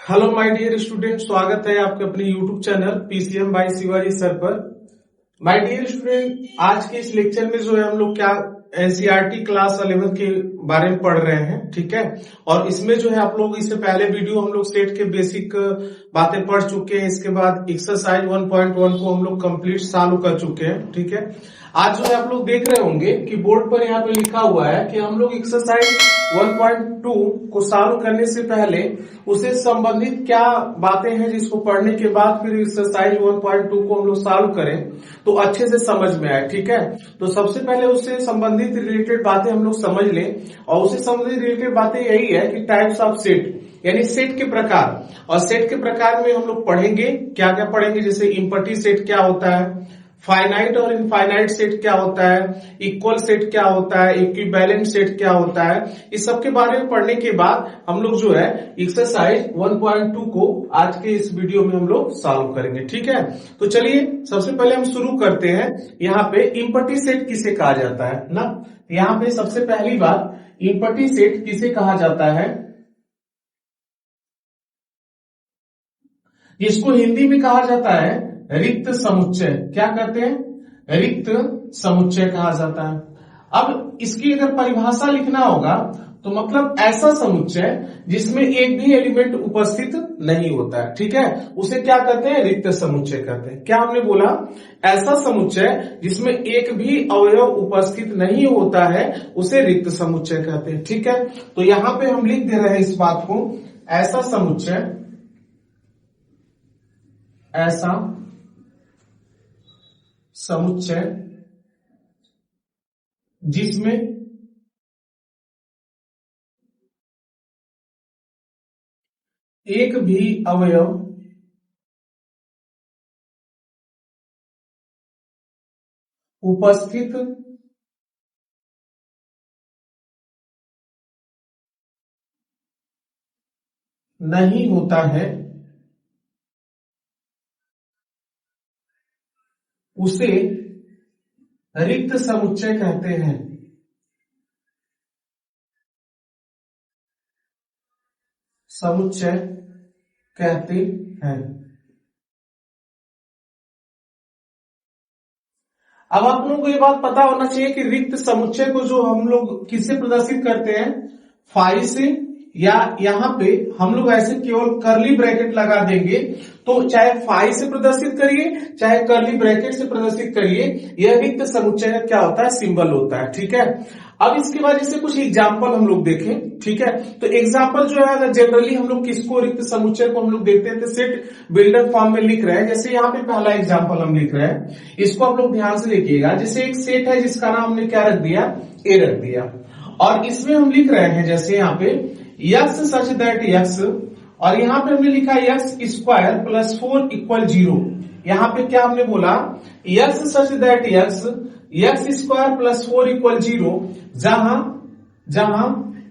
Hello my dear student, स्वागत है आपके अपने YouTube channel PCM by Shivaji sir पर। माय डियर स्टूडेंट, आज के इस लेक्चर में जो है हम लोग क्या एनसीईआरटी क्लास 11 के बारे में पढ़ रहे हैं, ठीक है। और इसमें जो है आप लोग इससे पहले वीडियो हम लोग सेट के बेसिक बातें पढ़ चुके हैं। इसके बाद एक्सरसाइज 1.1 को हम लोग कंप्लीट सॉल्व कर चुके हैं, ठीक है। आज जो है आप लोग देख रहे होंगे कि बोर्ड पर यहाँ पे लिखा हुआ है कि हम लोग एक्सरसाइज 1.2 को सॉल्व करने से पहले उसे संबंधित क्या बातें हैं जिसको पढ़ने के बाद फिर एक्सरसाइज 1.2 को हम लोग सॉल्व करें तो अच्छे से समझ में आए, ठीक है। तो सबसे पहले उससे संबंधित रिलेटेड बातें हम लोग समझ लें, और उससे संबंधित रिलेटेड बातें यही है कि टाइप्स ऑफ सेट, यानी सेट के प्रकार। और सेट के प्रकार में हम लोग पढ़ेंगे क्या क्या पढ़ेंगे, जैसे इम्पटी सेट क्या होता है, फाइनाइट और इनफाइनाइट सेट क्या होता है, इक्वल सेट क्या होता है, इक्विवेलेंट सेट क्या होता है। इस सब के बारे में पढ़ने के बाद हम लोग जो है एक्सरसाइज 1.2 को आज के इस वीडियो में हम लोग सॉल्व करेंगे, ठीक है। तो चलिए सबसे पहले हम शुरू करते हैं। यहाँ पे इम्पटी सेट किसे कहा जाता है ना। यहाँ पे सबसे पहली बात, इम्पटी सेट किसे कहा जाता है, जिसको हिंदी में कहा जाता है रिक्त समुच्चय। क्या कहते हैं? रिक्त समुच्चय कहा जाता है। अब इसकी अगर परिभाषा लिखना होगा तो मतलब ऐसा समुच्चय जिसमें एक भी एलिमेंट उपस्थित नहीं होता है, ठीक है, उसे क्या कहते हैं? रिक्त समुच्चय कहते हैं। क्या हमने बोला? ऐसा समुच्चय जिसमें एक भी अवयव उपस्थित नहीं होता है उसे रिक्त समुच्चय कहते हैं, ठीक है। तो यहां पे हम लिख दे रहे हैं इस बात को, ऐसा समुच्चय, ऐसा समुच्चय जिसमें एक भी अवयव उपस्थित नहीं होता है उसे रिक्त समुच्चय कहते हैं। समुच्चय कहते हैं। अब आप लोगों को ये बात पता होना चाहिए कि रिक्त समुच्चय को जो हम लोग किससे प्रदर्शित करते हैं, फाई से, या यहां पे हम लोग ऐसे केवल कर्ली ब्रैकेट लगा देंगे। तो चाहे फाई से प्रदर्शित करिए चाहे कर्ली ब्रैकेट से प्रदर्शित करिए, यह रिक्त समुच्चय क्या होता है? सिंबल होता है, ठीक है। अब इसके बाद जैसे कुछ एग्जाम्पल हम लोग देखें, ठीक है। तो एग्जाम्पल जो है अगर जनरली हम लोग किसको रिक्त समुच्चय को हम लोग देखते हैं तो सेट बिल्डर फॉर्म में लिख रहे हैं। जैसे यहाँ पे पहला एग्जाम्पल हम लिख रहे हैं, इसको आप लोग ध्यान से देखिएगा। जैसे एक सेट है जिसका नाम हमने क्या रख दिया? ए रख दिया। और इसमें हम लिख रहे हैं जैसे यहाँ पे यक्स सच दैट यक्स, और यहां पे हमने लिखा यक्स स्क्वायर प्लस 4 इक्वल 0। यहां पे क्या हमने बोला? X such that x, x square plus 4 equal 0, जहां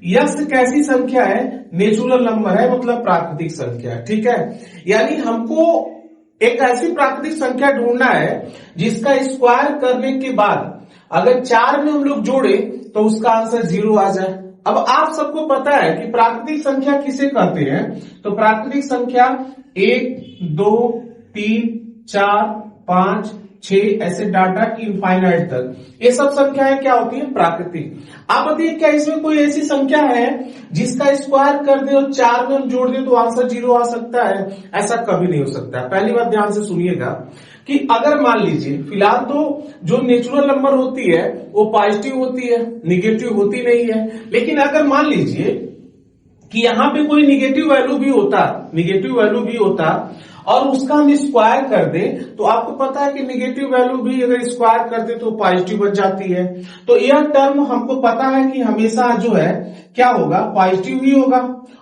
यक्स कैसी संख्या है? नेचुरल नंबर है, मतलब प्राकृतिक संख्या है, ठीक है। यानी हमको एक ऐसी प्राकृतिक संख्या ढूंढना है जिसका स्क्वायर करने के बाद अगर 4 में हम लोग जोड़े तो उसका आंसर 0 आ जाए। अब आप सबको पता है कि प्राकृतिक संख्या किसे कहते हैं, तो प्राकृतिक संख्या 1, 2, 3, 4, 5, 6 ऐसे डाटा की इनफाइनाइट तक, ये सब संख्याएं क्या होती है? प्राकृतिक। आप बताइए क्या इसमें कोई ऐसी संख्या है जिसका स्क्वायर कर दे और 4 में हम जोड़ दे तो आंसर 0 आ सकता है? ऐसा कभी नहीं हो सकता। पहली बात ध्यान से सुनिएगा कि अगर मान लीजिए फिलहाल तो जो नेचुरल नंबर होती है वो पॉजिटिव होती है, निगेटिव होती नहीं है। लेकिन अगर मान लीजिए कि यहां पे कोई निगेटिव वैल्यू भी होता और उसका हम स्क्वायर कर दे तो आपको पता है कि निगेटिव वैल्यू भी अगर स्क्वायर कर दे तो पॉजिटिव बन जाती है। तो यह टर्म हमको पता है कि हमेशा जो है क्या होगा? पॉजिटिव ही होगा।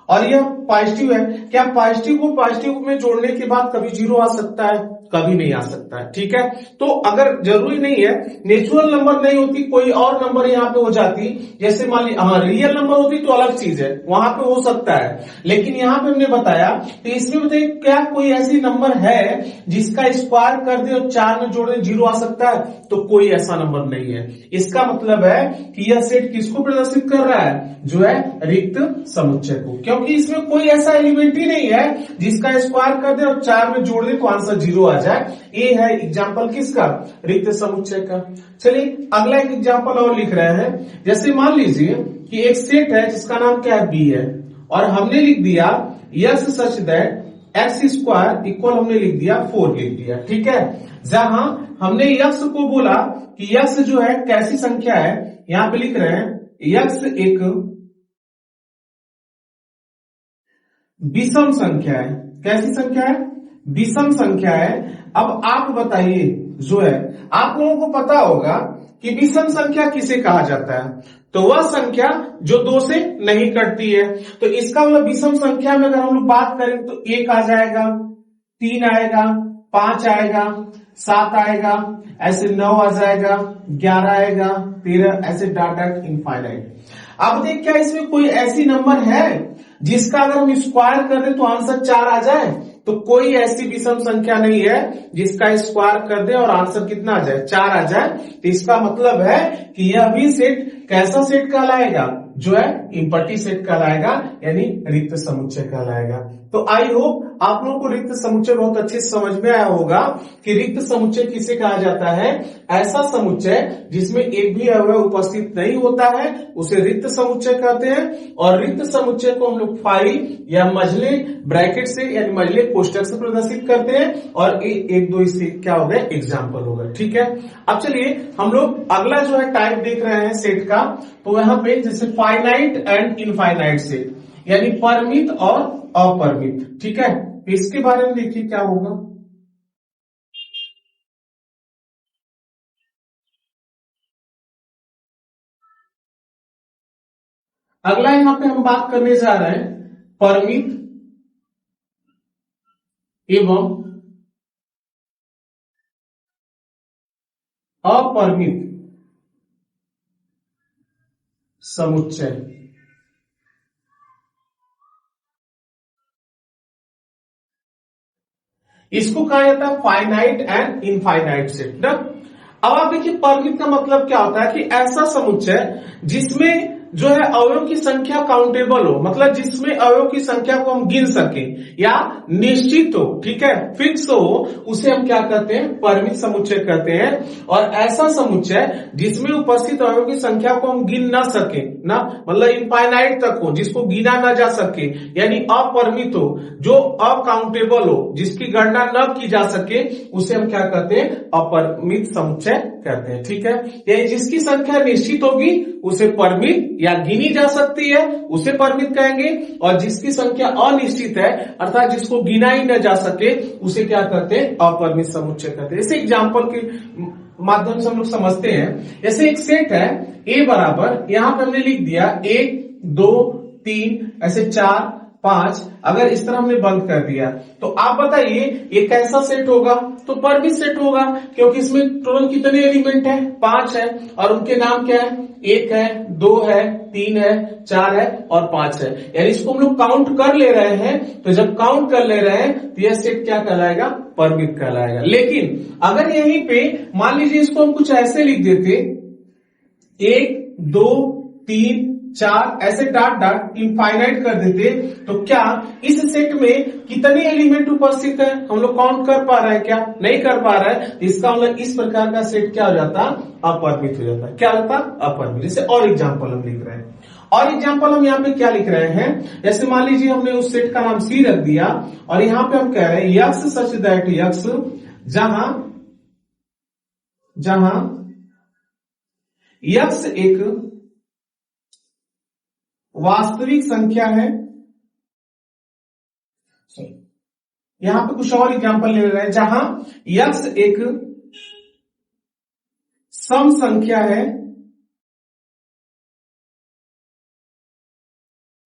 और यह पॉजिटिव है। क्या पॉजिटिव को पॉजिटिव में जोड़ने के बाद कभी 0 आ सकता है? कभी नहीं आ सकता है, ठीक है। तो अगर जरूरी नहीं है, नेचुरल नंबर नहीं होती, कोई और नंबर यहाँ पे हो जाती, जैसे मान ली रियल नंबर होती तो अलग चीज है, वहां पे हो सकता है। लेकिन यहाँ पे हमने बताया तो इसमें बताइए क्या कोई ऐसी नंबर है जिसका स्क्वायर कर दे और 4 में जोड़ दे 0 आ सकता है? तो कोई ऐसा नंबर नहीं है। इसका मतलब है कि यह सेट किसको प्रदर्शित कर रहा है? जो है रिक्त समुच्चय को। क्यों? क्योंकि इसमें कोई ऐसा एलिमेंट ही नहीं है जिसका स्क्वायर कर दे और 4 में जोड़ दे तो आंसर 0 आ जाए। ये है एग्जाम्पल किसका, रिक्त समुच्चय का। चलिए अगला एक एग्जाम्पल और लिख रहे हैं। जैसे मान लीजिए कि एक सेट है जिसका नाम क्या है, बी है, और हमने लिख दिया yes such that x square equal हमने लिख दिया 4 लिख दिया, ठीक है। जहां हमने यक्स को बोला कि यक्स जो है कैसी संख्या है, यहां पे लिख रहे हैं यक्स एक विषम संख्या है। कैसी संख्या है, विषम संख्या है। अब आप बताइए, जो है आप लोगों को पता होगा कि विषम संख्या किसे कहा जाता है, तो वह संख्या जो 2 से नहीं कटती है। तो इसका मतलब विषम संख्या में अगर हम लोग बात करें तो 1 आ जाएगा, 3 आएगा, 5 आएगा, 7 आएगा, ऐसे 9 आ जाएगा, 11 आएगा, 13, ऐसे डॉट इनफाइनाइट। अब देख क्या इसमें कोई ऐसी नंबर है जिसका अगर हम स्क्वायर कर दें तो आंसर 4 आ जाए? तो कोई ऐसी विषम संख्या नहीं है जिसका स्क्वायर कर दे और आंसर कितना आ जाए, 4 आ जाए। तो इसका मतलब है कि यह भी सेट कैसा सेट कहलाएगा, जो है इम्पटी सेट कहलाएगा, यानी रिक्त समुच्चय कहलाएगा। तो आई होप आप लोगों को रिक्त समुच्चय बहुत अच्छे से समझ में आया होगा कि रिक्त समुच्चय किसे कहा जाता है। ऐसा समुच्चय जिसमें एक भी अवयव उपस्थित नहीं होता है उसे रिक्त समुच्चय कहते हैं। और रिक्त समुच्चय को हम लोग फाइल या मझले ब्रैकेट से यानी मझले कोष्टक से प्रदर्शित करते हैं। और एक दो इससे क्या हो गया, एग्जाम्पल हो गया, ठीक है। अब चलिए हम लोग अगला जो है टाइप देख रहे हैं सेट का। तो यहां पे जैसे फाइनाइट एंड इनफाइनाइट सेट, यानी परिमित और अपरिमित, ठीक है। इसके बारे में देखिए क्या होगा। अगला यहां पे हम बात करने जा रहे हैं परिमित एवं अपरिमित समुच्चय। इसको कहा जाता है फाइनाइट एंड इनफाइनाइट सेट ना। अब आप देखिए परिमित का मतलब क्या होता है कि ऐसा समुच्चय जिसमें जो है अवयव की संख्या काउंटेबल हो, मतलब जिसमें अवयव की संख्या को हम गिन सकें या निश्चित हो, ठीक है, फिक्स हो, उसे हम क्या कहते हैं, परिमित समुच्चय कहते हैं। और ऐसा समुच्चय जिसमें उपस्थित अवयव की संख्या को हम गिन ना सके ना, मतलब इनफाइनाइट तक हो, जिसको गिना ना जा सके, यानी अपरिमित हो, जो अकाउंटेबल हो, जिसकी गणना न की जा सके, उसे हम क्या कहते हैं, अपरिमित समुच्चय कहते हैं, ठीक है। यानी जिसकी संख्या निश्चित होगी उसे परिमित या गिनी जा सकती है उसे परिमित कहेंगे, और जिसकी संख्या अनिश्चित है अर्थात जिसको गिना ही न जा सके उसे क्या कहते हैं, अपरिमित समुच्चय कहते हैं। इसे एग्जाम्पल के माध्यम से हम लोग समझते हैं। जैसे एक सेट है ए बराबर, यहां पे हमने लिख दिया 1 2 3 ऐसे 4 5, अगर इस तरह हमने बंद कर दिया तो आप बताइए ये कैसा सेट होगा, तो परिमित सेट होगा, क्योंकि इसमें टोटल कितने एलिमेंट है, 5 है, और उनके नाम क्या है, 1 है, 2 है, 3 है, 4 है और 5 है। यानी इसको हम लोग काउंट कर ले रहे हैं। तो जब काउंट कर ले रहे हैं तो यह सेट क्या कहलाएगा, परिमित कहलाएगा। लेकिन अगर यहीं पे मान लीजिए इसको हम कुछ ऐसे लिख देते, 1 2 3 4 ऐसे डॉट डॉट इनफाइनाइट कर देते, तो क्या इस सेट में कितने एलिमेंट उपस्थित है हम लोग काउंट कर पा रहे हैं, क्या नहीं कर पा रहे हैं। इसका मतलब इस प्रकार का सेट क्या हो जाता, अपरिमित हो जाता। क्या होता, अपरिमित। जैसे और एग्जाम्पल हम लिख रहे हैं, और एग्जाम्पल हम यहाँ पे क्या लिख रहे हैं, जैसे मान लीजिए हमने उस सेट का नाम सी रख दिया, और यहां पे हम कह रहे हैं यक्स सच दैट यक्स, जहां यक्स एक वास्तविक संख्या है। यहां पे कुछ और एग्जांपल ले रहे हैं, जहां यक्स एक सम संख्या है,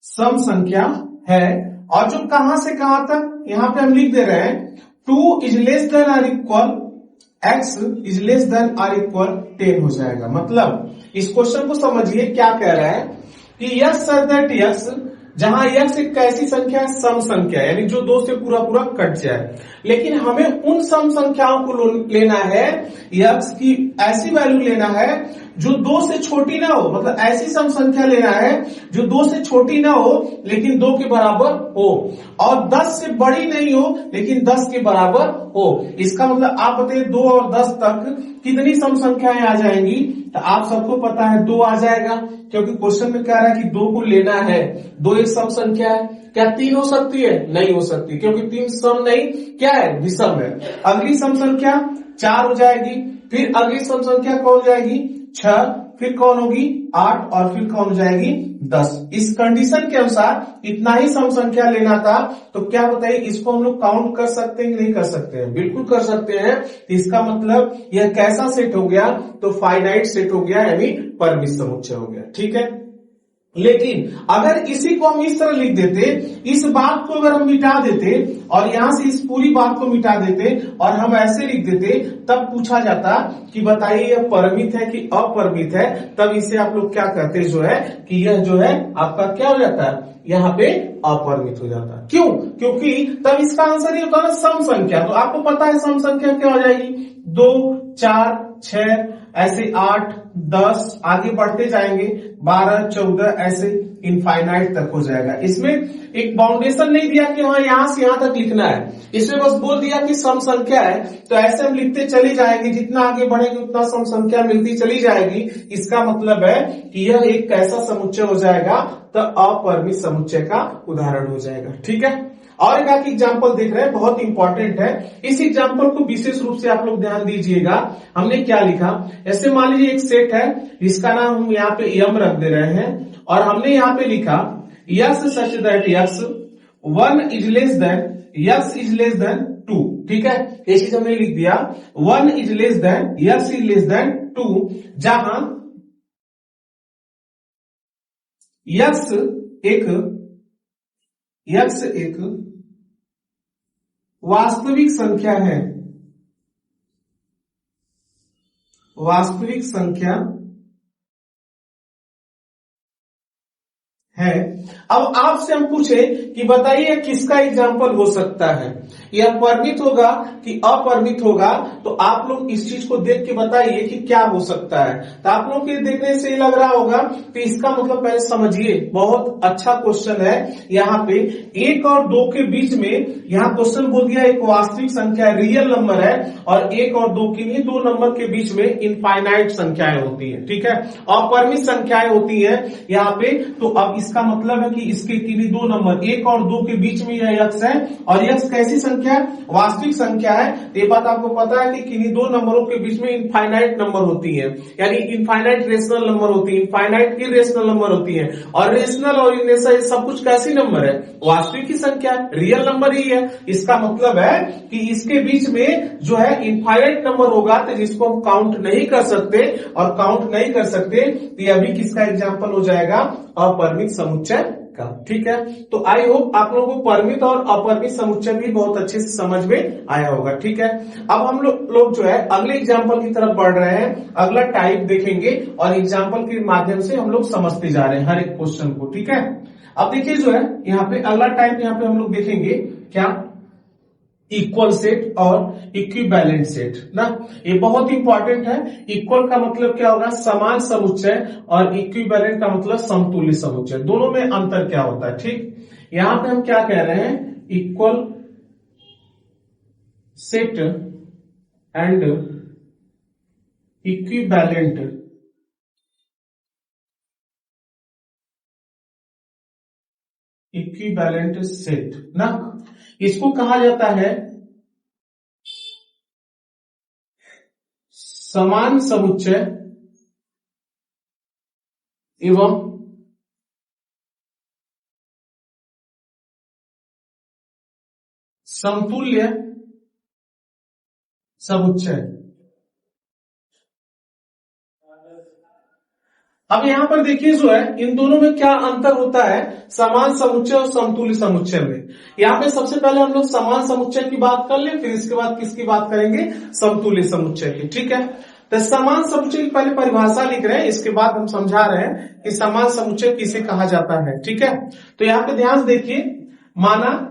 सम संख्या है, और जो कहां से कहां तक, यहां पे हम लिख दे रहे हैं 2 is less than or equal x is less than or equal 10 हो जाएगा। मतलब इस क्वेश्चन को समझिए, क्या कह रहा है कि यक्स सच दैट यक्स, जहां यक्स एक कैसी संख्या है, सम संख्या, यानी जो 2 से पूरा पूरा कट जाए। लेकिन हमें उन सम संख्याओं को लेना है, यक्स की ऐसी वैल्यू लेना है जो 2 से छोटी ना हो, मतलब ऐसी सम संख्या लेना है जो 2 से छोटी ना हो लेकिन 2 के बराबर हो, और 10 से बड़ी नहीं हो लेकिन 10 के बराबर हो। इसका मतलब आप बताइए 2 और 10 तक कितनी सम संख्याएं आ जाएंगी? तो आप सबको पता है 2 आ जाएगा, क्योंकि क्वेश्चन में कह रहा है कि 2 को लेना है। 2 एक सम संख्या है। क्या 3 हो सकती है? नहीं हो सकती, क्योंकि 3 सम नहीं, क्या है? विषम है। अगली सम संख्या 4 हो जाएगी, फिर अगली सम संख्या कौन हो जाएगी? 6, फिर कौन होगी? 8, और फिर कौन हो जाएगी? 10। इस कंडीशन के अनुसार इतना ही सम संख्या लेना था, तो क्या बताइए इसको हम लोग काउंट कर सकते हैं कि नहीं कर सकते हैं? बिल्कुल कर सकते हैं। तो इसका मतलब यह कैसा सेट हो गया? तो फाइनाइट सेट हो गया, यानी परिमित समुच्चय हो गया। ठीक है। लेकिन अगर इसी को हम इस तरह लिख देते, इस बात को अगर हम मिटा देते और यहां से इस पूरी बात को मिटा देते और हम ऐसे लिख देते, तब पूछा जाता कि बताइए यह परिमित है कि अपरिमित है, तब इसे आप लोग क्या कहते जो है कि यह जो है आपका क्या हो जाता है? यहाँ पे अपरिमित हो जाता है। क्यों? क्योंकि तब इसका आंसर ये होता है ना सम संख्या। तो आपको पता है सम संख्या क्या हो जाएगी? 2, 4, 6, ऐसे 8, 10, आगे बढ़ते जाएंगे 12, 14, ऐसे इनफाइनाइट तक हो जाएगा। इसमें एक बाउंडेशन नहीं दिया कि हाँ यहां से यहां तक लिखना है, इसमें बस बोल दिया कि सम संख्या है, तो ऐसे हम लिखते चले जाएंगे, जितना आगे बढ़ेंगे उतना सम संख्या मिलती चली जाएगी। इसका मतलब है कि यह एक कैसा समुच्चय हो जाएगा? तो अपरिमित समुच्चय का उदाहरण हो जाएगा। ठीक है। और एक आगे एग्जाम्पल देख रहे हैं, बहुत इंपॉर्टेंट है। इस एग्जाम्पल को विशेष रूप से आप लोग ध्यान दीजिएगा। हमने क्या लिखा? ऐसे मान लीजिए एक सेट है, इसका नाम हम यहाँ पे यम रख दे रहे हैं, और हमने यहाँ पे लिखा yes such that yes 1 is less then yes is less then 2। ठीक है, ये चीज हमने लिख दिया 1 is less then yes is less then 2, जहां यस एक वास्तविक संख्या है, वास्तविक संख्या है। अब आपसे हम पूछे कि बताइए किसका एग्जाम्पल हो सकता है, यह परिमित होगा कि अपरिमित होगा? तो आप लोग इस चीज को देख के बताइए कि क्या हो सकता है। तो आप लोग के देखने से लग रहा होगा कि इसका मतलब पहले समझिए, बहुत अच्छा क्वेश्चन है। यहाँ पे 1 और 2 के बीच में यहाँ क्वेश्चन बोल दिया एक वास्तविक संख्या है, रियल नंबर है, और 1 और 2 की नहीं, 2 नंबर के बीच में इनफाइनाइट संख्याएं होती है। ठीक है, अपरिमित संख्याएं होती है यहाँ पे। तो अब इसका मतलब है कि इसके किन्हीं 2 नंबर 1 और 2 के बीच में यह यक्स है, और यक्स कैसी संख्या है? वास्तविक संख्या है। तो ये बात आपको पता है कि किन्हीं 2 नंबरों के बीच में इनफाइनाइट नंबर होती है, यानी इनफाइनाइट रेशनल नंबर होती है, इनफाइनाइट इरेशनल नंबर होती है। और रेशनल और इरेशनल सब कुछ कैसी नंबर है? वास्तविक की संख्या, रियल नंबर ही है। इसका मतलब है कि इसके बीच में जो है इनफाइनाइट नंबर होगा, तो जिसको हम काउंट नहीं कर सकते, और काउंट नहीं कर सकते तो यह भी किसका एग्जाम्पल हो जाएगा? अपरिमित समुच्चय का। ठीक है, तो आई होप आप लोगों को परिमित और अपरिमित समुच्चय भी बहुत अच्छे से समझ में आया होगा। ठीक है, अब हम लोग जो है अगले एग्जाम्पल की तरफ बढ़ रहे हैं। अगला टाइप देखेंगे और एग्जाम्पल के माध्यम से हम लोग समझते जा रहे हैं हर एक क्वेश्चन को। ठीक है, अब देखिए जो है यहाँ पे अगला टाइप यहाँ पे हम लोग देखेंगे क्या? इक्वल सेट और इक्विवेलेंट सेट ना, ये बहुत इंपॉर्टेंट है। इक्वल का मतलब क्या होगा? समान समुच्चय, और इक्विवेलेंट का मतलब समतुल्य समुच्चय। दोनों में अंतर क्या होता है? ठीक, यहां पे हम क्या कह रहे हैं? Equal set and equivalent set ना, इसको कहा जाता है समान समुच्चय एवं समतुल्य समुच्चय। अब यहां पर देखिए जो है इन दोनों में क्या अंतर होता है, समान समुच्चय और समतुल्य समुच्चय में। यहां पे सबसे पहले हम लोग समान समुच्चय की बात कर ले, फिर इसके बाद किसकी बात करेंगे? समतुल्य समुच्चय की। ठीक है, तो समान समुच्चय की पहले परिभाषा लिख रहे हैं, इसके बाद हम समझा रहे हैं कि समान समुच्चय किसे कहा जाता है। ठीक है, तो यहाँ पे ध्यान देखिए, माना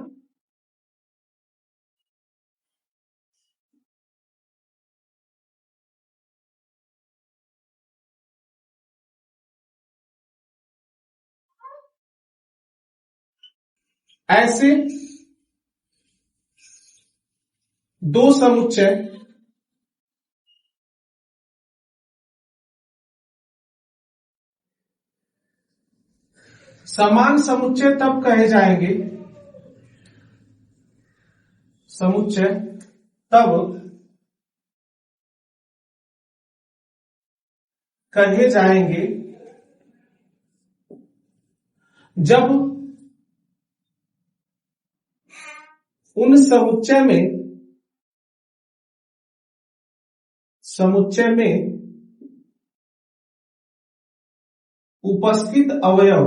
ऐसे दो समुच्चय समान समुच्चय तब कहे जाएंगे, समुच्चय तब कहे जाएंगे जब उन समुच्चय में उपस्थित अवयव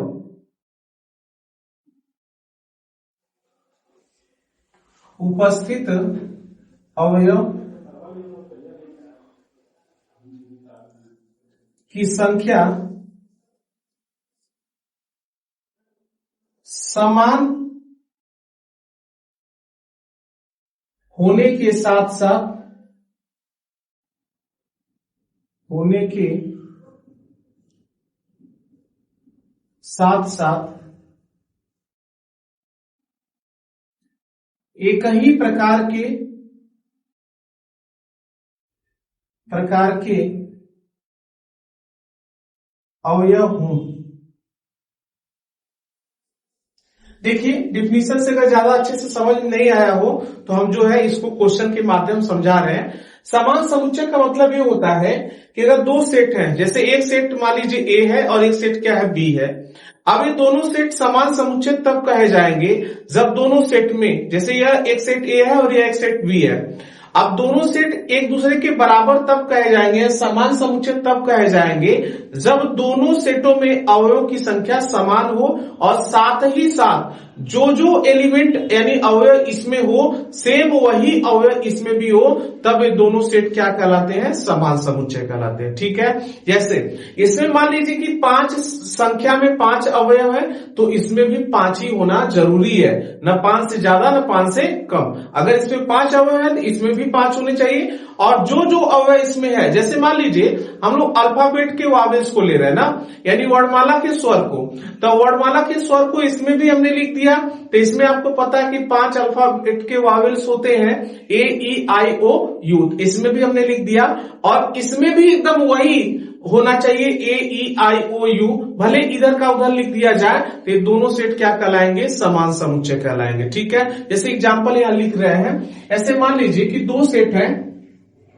की संख्या समान होने के साथ साथ एक ही प्रकार के अवयव हों। देखिए, डिफिनीशन से अगर ज्यादा अच्छे से समझ नहीं आया हो तो हम जो है इसको क्वेश्चन के माध्यम समझा रहे हैं। समान समुच्चय का मतलब ये होता है कि अगर दो सेट हैं, जैसे एक सेट मान लीजिए ए है और एक सेट क्या है, बी है। अब ये दोनों सेट समान समुच्चय तब कहे जाएंगे जब दोनों सेट में, जैसे यह एक सेट ए है और यह एक सेट बी है, अब दोनों सेट एक दूसरे के बराबर तब कहे जाएंगे, समान समुच्चय तब कहे जाएंगे जब दोनों सेटों में अवयवों की संख्या समान हो और साथ ही साथ जो एलिमेंट यानी अवयव इसमें हो सेम वही अवयव इसमें भी हो, तब ये दोनों सेट क्या कहलाते हैं, समान समुच्चय कहलाते हैं। ठीक है, जैसे इसमें मान लीजिए कि 5 संख्या में 5 अवयव है तो इसमें भी 5 ही होना जरूरी है, न 5 से ज्यादा न 5 से कम। अगर इसमें 5 अवयव है तो इसमें भी 5 होने चाहिए। और जो अवयव इसमें है, जैसे मान लीजिए हम लोग अल्फाबेट के वावेल्स को ले रहे हैं ना, यानी वर्णमाला के स्वर को, तो वर्णमाला के स्वर को इसमें भी हमने लिख दिया। तो इसमें आपको पता है कि 5 अल्फाबेट के वावेल्स होते हैं, ए ई आई ओ यू, इसमें भी हमने लिख दिया। और इसमें भी एकदम वही होना चाहिए, ए ई आई ओ यू, भले इधर का उधर लिख दिया जाए तो ये दोनों सेट क्या कहलाएंगे, समान समुच्चय कहलाएंगे। ठीक है, जैसे एग्जांपल यहां लिख रहे हैं, ऐसे मान लीजिए कि दो सेट हैं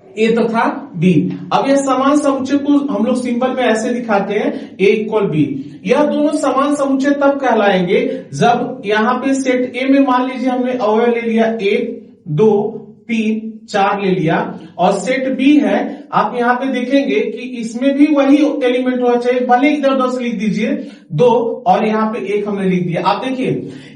ए तथा बी। अब यह समान समुच्चय को हम लोग सिंबल में ऐसे दिखाते हैं, ए इक्वल बी। यह दोनों समान समुच्चय तब कहलाएंगे जब यहां पे सेट ए में मान लीजिए हमने अवयव ले लिया 1 2 3 4 ले लिया, और सेट बी है, आप यहां पे देखेंगे कि इसमें भी वही एलिमेंट होना चाहिए, भले इधर 10 लिख दीजिए 2 और यहाँ पे 1 हमने लिख दिया। आप देखिए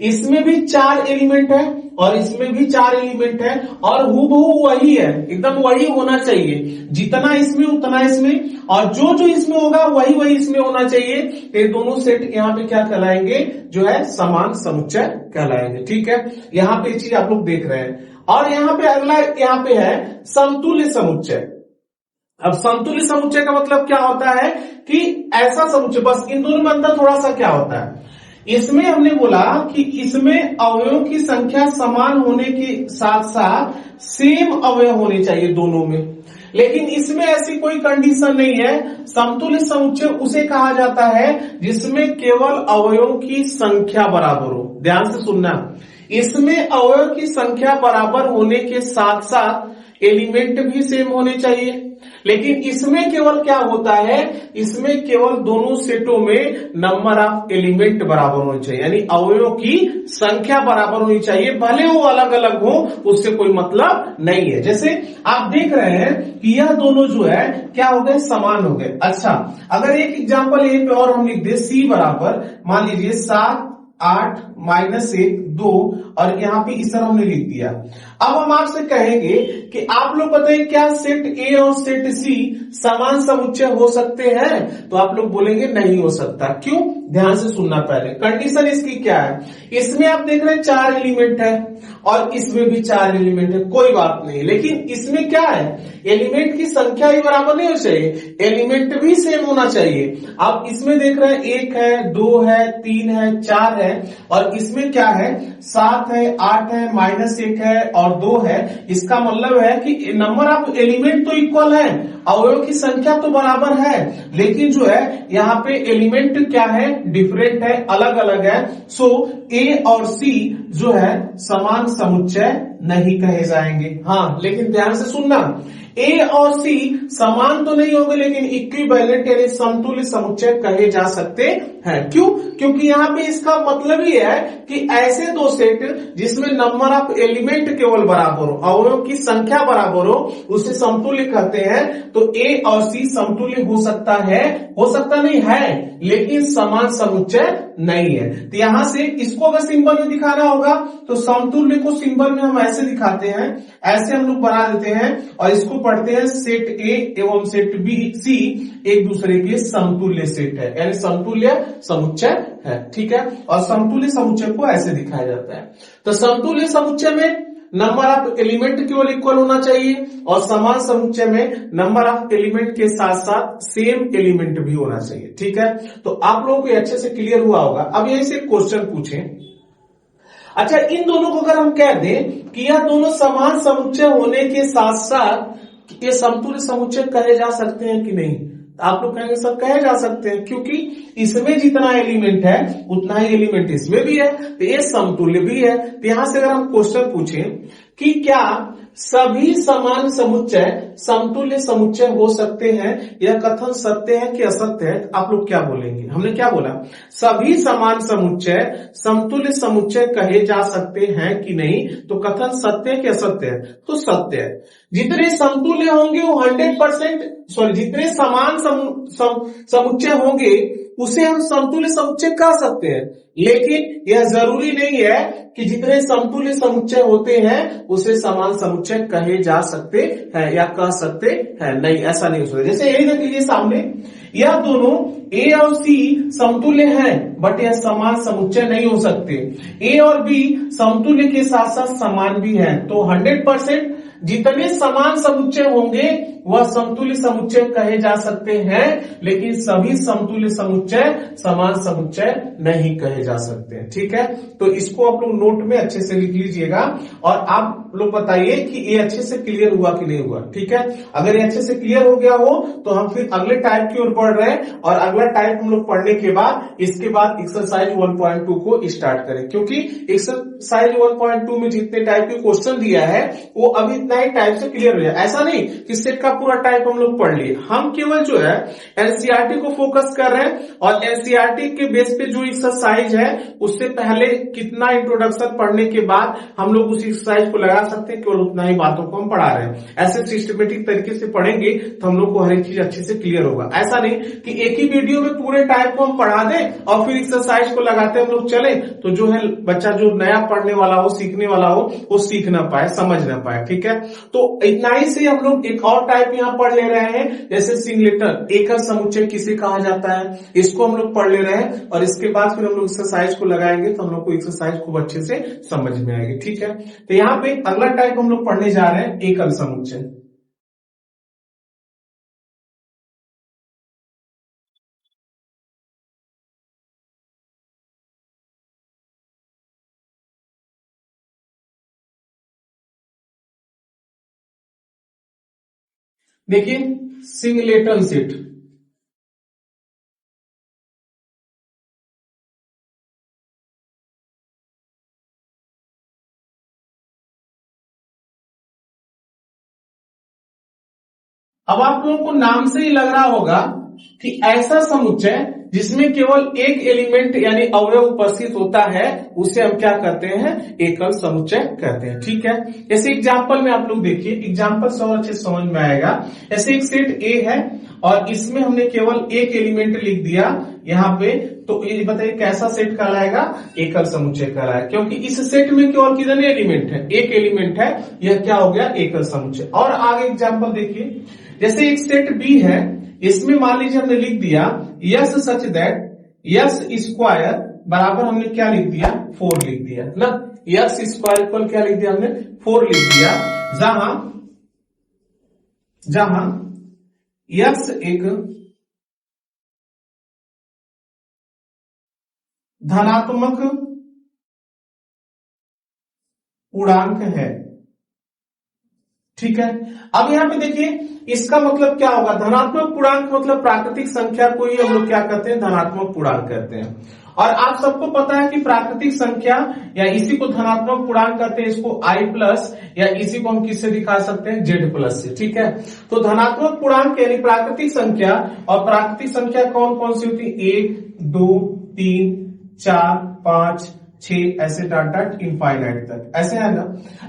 इसमें भी 4 एलिमेंट है और इसमें भी 4 एलिमेंट है और हूबहू वही है, एकदम वही होना चाहिए, जितना इसमें उतना इसमें, और जो इसमें होगा वही इसमें होना चाहिए। ये दोनों सेट यहाँ पे क्या कहलाएंगे, जो है समान समुच्चय कहलाएंगे। ठीक है, यहाँ पे चीज आप लोग देख रहे हैं। और यहाँ पे अगला यहाँ पे है समतुल्य समुच्चय। अब समतुल्य समुच्चय का मतलब क्या होता है कि ऐसा समुच्चय, बस इन दोनों में अंतर थोड़ा सा क्या होता है, इसमें हमने बोला कि इसमें अवयवों की संख्या समान होने के साथ साथ सेम अवयव होने चाहिए दोनों में, लेकिन इसमें ऐसी कोई कंडीशन नहीं है। समतुल्य समुच्चय उसे कहा जाता है जिसमें केवल अवयवों की संख्या बराबर हो। ध्यान से सुनना, इसमें अवयव की संख्या बराबर होने के साथ साथ एलिमेंट भी सेम होने चाहिए, लेकिन इसमें केवल क्या होता है, इसमें केवल दोनों सेटों में नंबर ऑफ एलिमेंट बराबर होने चाहिए, यानी अवयवों की संख्या बराबर होनी चाहिए, भले वो अलग अलग हो उससे कोई मतलब नहीं है। जैसे आप देख रहे हैं कि यह दोनों जो है क्या हो गए, समान हो गए। अच्छा, अगर एक एग्जांपल यहीं पे और हम लिख दे, सी बराबर मान लीजिए 7 8 -1 2, और यहाँ पे इस तरह हमने लिख दिया। अब हम आपसे कहेंगे कि आप लोग बताइए क्या सेट ए और सेट सी समान समुच्चय हो सकते हैं, तो आप लोग बोलेंगे नहीं हो सकता। क्यों, ध्यान से सुनना पहले। कंडीशन इसकी क्या है, इसमें आप देख रहे हैं 4 एलिमेंट है और इसमें भी 4 एलिमेंट है, कोई बात नहीं, लेकिन इसमें क्या है, एलिमेंट की संख्या ही बराबर नहीं हो चाहिए, एलिमेंट भी सेम होना चाहिए। आप इसमें देख रहे हैं 1 है 2 है 3 है 4 है, और और इसमें क्या है 7 है, 8 है, -1 है और 2 है। इसका मतलब है कि नंबर ऑफ एलिमेंट तो इक्वल है, अवयव की संख्या तो बराबर है, लेकिन जो है यहाँ पे एलिमेंट क्या है, डिफरेंट है, अलग अलग है। सो ए और सी जो है समान समुच्चय नहीं कहे जाएंगे। हाँ, लेकिन ध्यान से सुनना, ए और सी समान तो नहीं होंगे लेकिन इक्विवेलेंट यानी समतुल्य समुच्चय कहे जा सकते हैं। क्यों? क्योंकि यहाँ पे इसका मतलब ही है कि ऐसे दो सेट जिसमें नंबर ऑफ एलिमेंट केवल बराबर हो, अवयवों की संख्या बराबर हो, उसे समतुल्य कहते हैं। तो ए और सी समतुल्य हो सकता है, हो सकता नहीं है, लेकिन समान समुच्चय नहीं है। तो यहां से इसको अगर सिंबल में दिखाना होगा तो समतुल्य को सिंबल में हम ऐसे दिखाते हैं, ऐसे हम लोग बना देते हैं और इसको पढ़ते हैं सेट ए एवं सेट बी सी एक दूसरे के समतुल्य सेट है, यानी समतुल्य समुच्चय है। ठीक है, और समतुल्य समुच्चय को ऐसे दिखाया जाता है। तो समतुल्य समुच्चय में नंबर ऑफ एलिमेंट केवल इक्वल होना चाहिए और समान समुच्चय में नंबर ऑफ एलिमेंट के साथ साथ सेम एलिमेंट भी होना चाहिए। ठीक है, तो आप लोगों को अच्छे से क्लियर हुआ होगा। अब यहीं से क्वेश्चन पूछें, अच्छा इन दोनों को अगर हम कह दें कि यह दोनों समान समुच्चय होने के साथ साथ ये समतुल्य समुच्चय कहे जा सकते हैं कि नहीं, आप लोग कहेंगे सर कहे जा सकते हैं, क्योंकि इसमें जितना एलिमेंट है उतना ही एलिमेंट इसमें भी है, तो ये समतुल्य भी है। तो यहां से अगर हम क्वेश्चन पूछें कि क्या सभी समान समुच्चय समतुल्य समुच्चय हो सकते हैं, यह कथन सत्य है कि असत्य है, आप लोग क्या बोलेंगे? हमने क्या बोला, सभी समान समुच्चय समतुल्य समुच्चय कहे जा सकते हैं कि नहीं, तो कथन सत्य है कि असत्य है? तो सत्य है। जितने समतुल्य होंगे वो 100%, सॉरी जितने समान समुच्चय होंगे उसे हम समतुल्य समुच्चय कह सकते हैं, लेकिन यह जरूरी नहीं है कि जितने समतुल्य समुच्चय होते हैं उसे समान समुच्चय कहे जा सकते हैं या कह सकते हैं, नहीं ऐसा नहीं हो सकता। जैसे यही देख लीजिए सामने, यह दोनों ए और सी समतुल्य हैं बट यह समान समुच्चय नहीं हो सकते। ए और बी समतुल्य के साथ साथ समान भी हैं, तो 100% जितने समान समुच्चय होंगे वह समतुल्य समुच्चय कहे जा सकते हैं, लेकिन सभी समतुल्य समुच्चय समान समुच्चय नहीं कहे जा सकते। ठीक है, तो इसको आप लोग नोट में अच्छे से लिख लीजिएगा और आप लोग बताइए कि ये अच्छे से क्लियर हुआ कि नहीं हुआ। ठीक है, अगर ये अच्छे से क्लियर हो गया हो तो हम फिर अगले टाइप की ओर बढ़ रहे हैं और अगला टाइप हम लोग पढ़ने के बाद इसके बाद एक्सरसाइज 1.2 को स्टार्ट करें, क्योंकि एक्सरसाइज 1.2 में जितने टाइप के क्वेश्चन दिया है वो अभी इतना ही टाइप से क्लियर हो जाए। ऐसा नहीं कि सेट का पूरा टाइप हम लोग पढ़ लिए, हम केवल जो है एनसीईआरटी को फोकस कर रहे हैं और एनसीईआरटी के बेस पे जो एक्सरसाइज है उससे पहले कितना इंट्रोडक्शन पढ़ने के बाद हम लोग उस एक्सरसाइज को लगा सकते हैं, केवल उतना ही बातों को हम पढ़ा रहे हैं। ऐसे सिस्टमेटिक तरीके से पढ़ेंगे तो हम लोग को हर एक चीज अच्छे से क्लियर होगा। ऐसा नहीं कि एक ही वीडियो में पूरे टाइप को हम पढ़ा दें और फिर एक्सरसाइज को लगाते हम लोग चले, तो जो है बच्चा जो नया पढ़ने वाला हो, सीखने वाला हो, वो सीख ना पाए, समझ ना पाए। ठीक है, तो इतना ही से हम लोग एक और टाइप यहाँ पढ़ ले रहे हैं, जैसे सिंगलेटर, एकल समुच्चय किसे कहा जाता है, इसको हम लोग पढ़ ले रहे हैं और इसके बाद फिर हम लोग एक्सरसाइज को लगाएंगे तो हम लोग को एक्सरसाइज खूब अच्छे से समझ में आएगी। ठीक है, तो यहाँ पे अगला टाइप हम लोग पढ़ने जा रहे हैं एकल समुच्चय। देखिए सिंगलेटन सेट, अब आप लोगों को नाम से ही लग रहा होगा कि ऐसा समुच्चय जिसमें केवल एक एलिमेंट यानी अवयव उपस्थित होता है उसे हम क्या कहते हैं, एकल समुच्चय कहते हैं। ठीक है, जैसे एग्जांपल में आप लोग देखिए, एग्जांपल से और अच्छे समझ में आएगा। ऐसे एक सेट ए है और इसमें हमने केवल एक एलिमेंट लिख दिया यहाँ पे, तो ये बताइए कैसा सेट कहलाएगा, एकल समुच्चय कहलाएगा, क्योंकि इस सेट में केवल कितने एलिमेंट है, एक एलिमेंट है, यह क्या हो गया, एकल समुच्चय। और आगे एग्जांपल देखिए, जैसे एक सेट बी है, इसमें मान लीजिए हमने लिख दिया yes such that yes square बराबर हमने क्या लिख दिया, 4 लिख दिया ना, यस स्क्वायर इक्वल क्या लिख दिया हमने, 4 लिख दिया, जहां यस एक धनात्मक पूर्णांक है। ठीक है, अब यहां पे देखिए इसका मतलब क्या होगा, धनात्मक पूर्णांक मतलब प्राकृतिक संख्या को ही हम लोग क्या करते हैं, धनात्मक पूर्णांक कहते हैं। और आप सबको पता है कि प्राकृतिक संख्या या इसी को धनात्मक पूर्णांक कहते हैं, इसको i प्लस या इसी को हम किससे दिखा सकते हैं, z प्लस से। ठीक है, तो धनात्मक पूर्णांक यानी प्राकृतिक संख्या, और प्राकृतिक संख्या कौन कौन सी होती है, 1 2 3 4 5 6 ऐसे डॉट डॉट इनफाइनाइट तक, ऐसे है ना।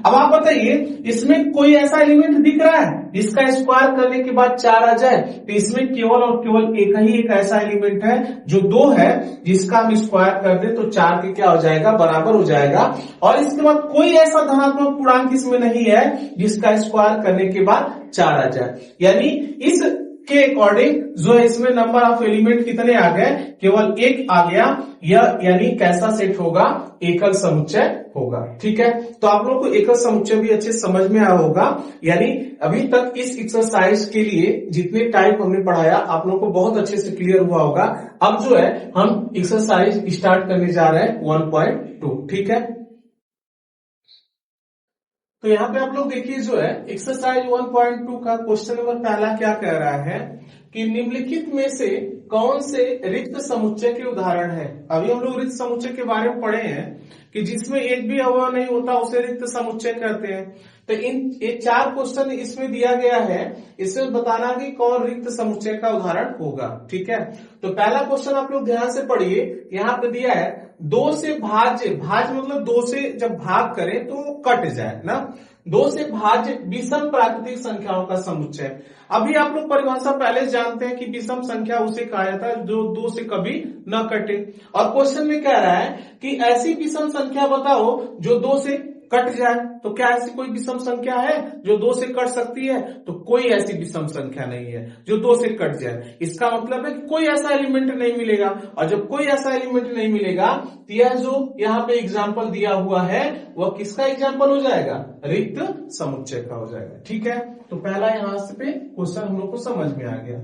अब आप बताइए इसमें कोई ऐसा एलिमेंट दिख रहा है जिसका स्क्वायर करने के बाद 4 आ जाए, तो इसमें केवल और केवल एक ऐसा एलिमेंट है जो 2 है, जिसका हम स्क्वायर कर दे तो 4 के क्या हो जाएगा, बराबर हो जाएगा। और इसके बाद कोई ऐसा धनात्मक पूर्णांक इसमें नहीं है जिसका स्क्वायर करने के बाद 4 आ जाए, यानी इस के अकॉर्डिंग जो है इसमें नंबर ऑफ एलिमेंट कितने आ गए, केवल 1 आ गया। यह यानी कैसा सेट होगा, एकल समुच्चय होगा। ठीक है, तो आप लोगों को एकल समुच्चय भी अच्छे समझ में आया होगा। यानी अभी तक इस एक्सरसाइज के लिए जितने टाइप हमने पढ़ाया आप लोगों को बहुत अच्छे से क्लियर हुआ होगा। अब जो है हम एक्सरसाइज स्टार्ट करने जा रहे हैं 1.2। ठीक है, तो यहाँ पे आप लोग देखिए जो है एक्सरसाइज 1.2 का क्वेश्चन नंबर पहला क्या कह रहा है कि निम्नलिखित में से कौन से रिक्त समुच्चय के उदाहरण है। अभी हम लोग रिक्त समुच्चय के बारे में पढ़े हैं कि जिसमें एक भी अवयव नहीं होता उसे रिक्त समुच्चय कहते हैं। तो ये 4 क्वेश्चन इसमें दिया गया है, इसमें बताना कि कौन रिक्त समुच्चय का उदाहरण होगा। ठीक है, तो पहला क्वेश्चन आप लोग ध्यान से पढ़िए, यहाँ पे दिया है 2 से भाज्य, भाज्य मतलब 2 से जब भाग करें तो वो कट जाए ना, 2 से भाज्य विषम प्राकृतिक संख्याओं का समुच्चय। अभी आप लोग परिभाषा पहले जानते हैं कि विषम संख्या उसे कहा जाता है जो 2 से कभी न कटे। और क्वेश्चन में कह रहा है कि ऐसी विषम संख्या बताओ जो 2 से कट जाए। तो क्या ऐसी कोई विषम संख्या है जो 2 से कट सकती है, तो कोई ऐसी विषम संख्या नहीं है जो 2 से कट जाए। इसका मतलब है कि कोई ऐसा एलिमेंट नहीं मिलेगा, और जब कोई ऐसा एलिमेंट नहीं मिलेगा तो यह जो यहाँ पे एग्जाम्पल दिया हुआ है वह किसका एग्जाम्पल हो जाएगा, रिक्त समुच्चय का हो जाएगा। ठीक है, तो पहला यहां से पे क्वेश्चन हम लोग को समझ में आ गया।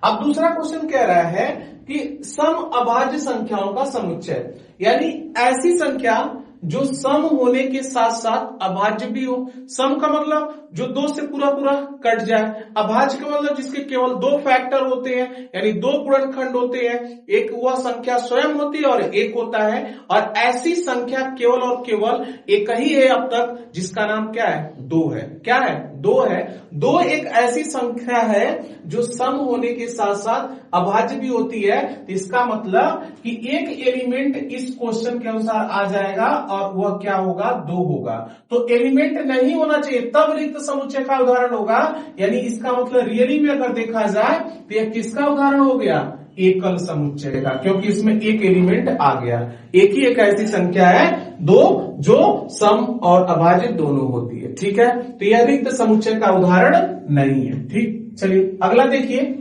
अब दूसरा क्वेश्चन कह रहा है कि सम अभाज्य संख्याओं का समुच्चय, यानी ऐसी संख्या जो सम होने के साथ साथ अभाज्य भी हो। सम का मतलब जो 2 से पूरा पूरा कट जाए, अभाज्य का मतलब जिसके केवल 2 फैक्टर होते हैं, यानी 2 गुणनखंड होते हैं, एक वह संख्या स्वयं होती है और एक होता है। और ऐसी संख्या केवल और केवल एक ही है अब तक, जिसका नाम क्या है, 2 है। क्या है, 2 है। 2 एक ऐसी संख्या है जो सम होने के साथ साथ अभाज्य भी होती है। इसका मतलब कि एक एलिमेंट इस क्वेश्चन के अनुसार आ जाएगा और वह क्या होगा, 2 होगा। तो एलिमेंट नहीं होना चाहिए तब रिक्त समुच्चय का उदाहरण होगा। यानी इसका मतलब रियली में अगर देखा जाए तो यह किसका उदाहरण हो गया, एकल समुच्चय का, क्योंकि इसमें एक एलिमेंट आ गया। एक ही एक ऐसी संख्या है 2 जो सम और अभाज्य दोनों होती है। ठीक है, तो यह रिक्त समुच्चय का उदाहरण नहीं है। ठीक, चलिए अगला देखिए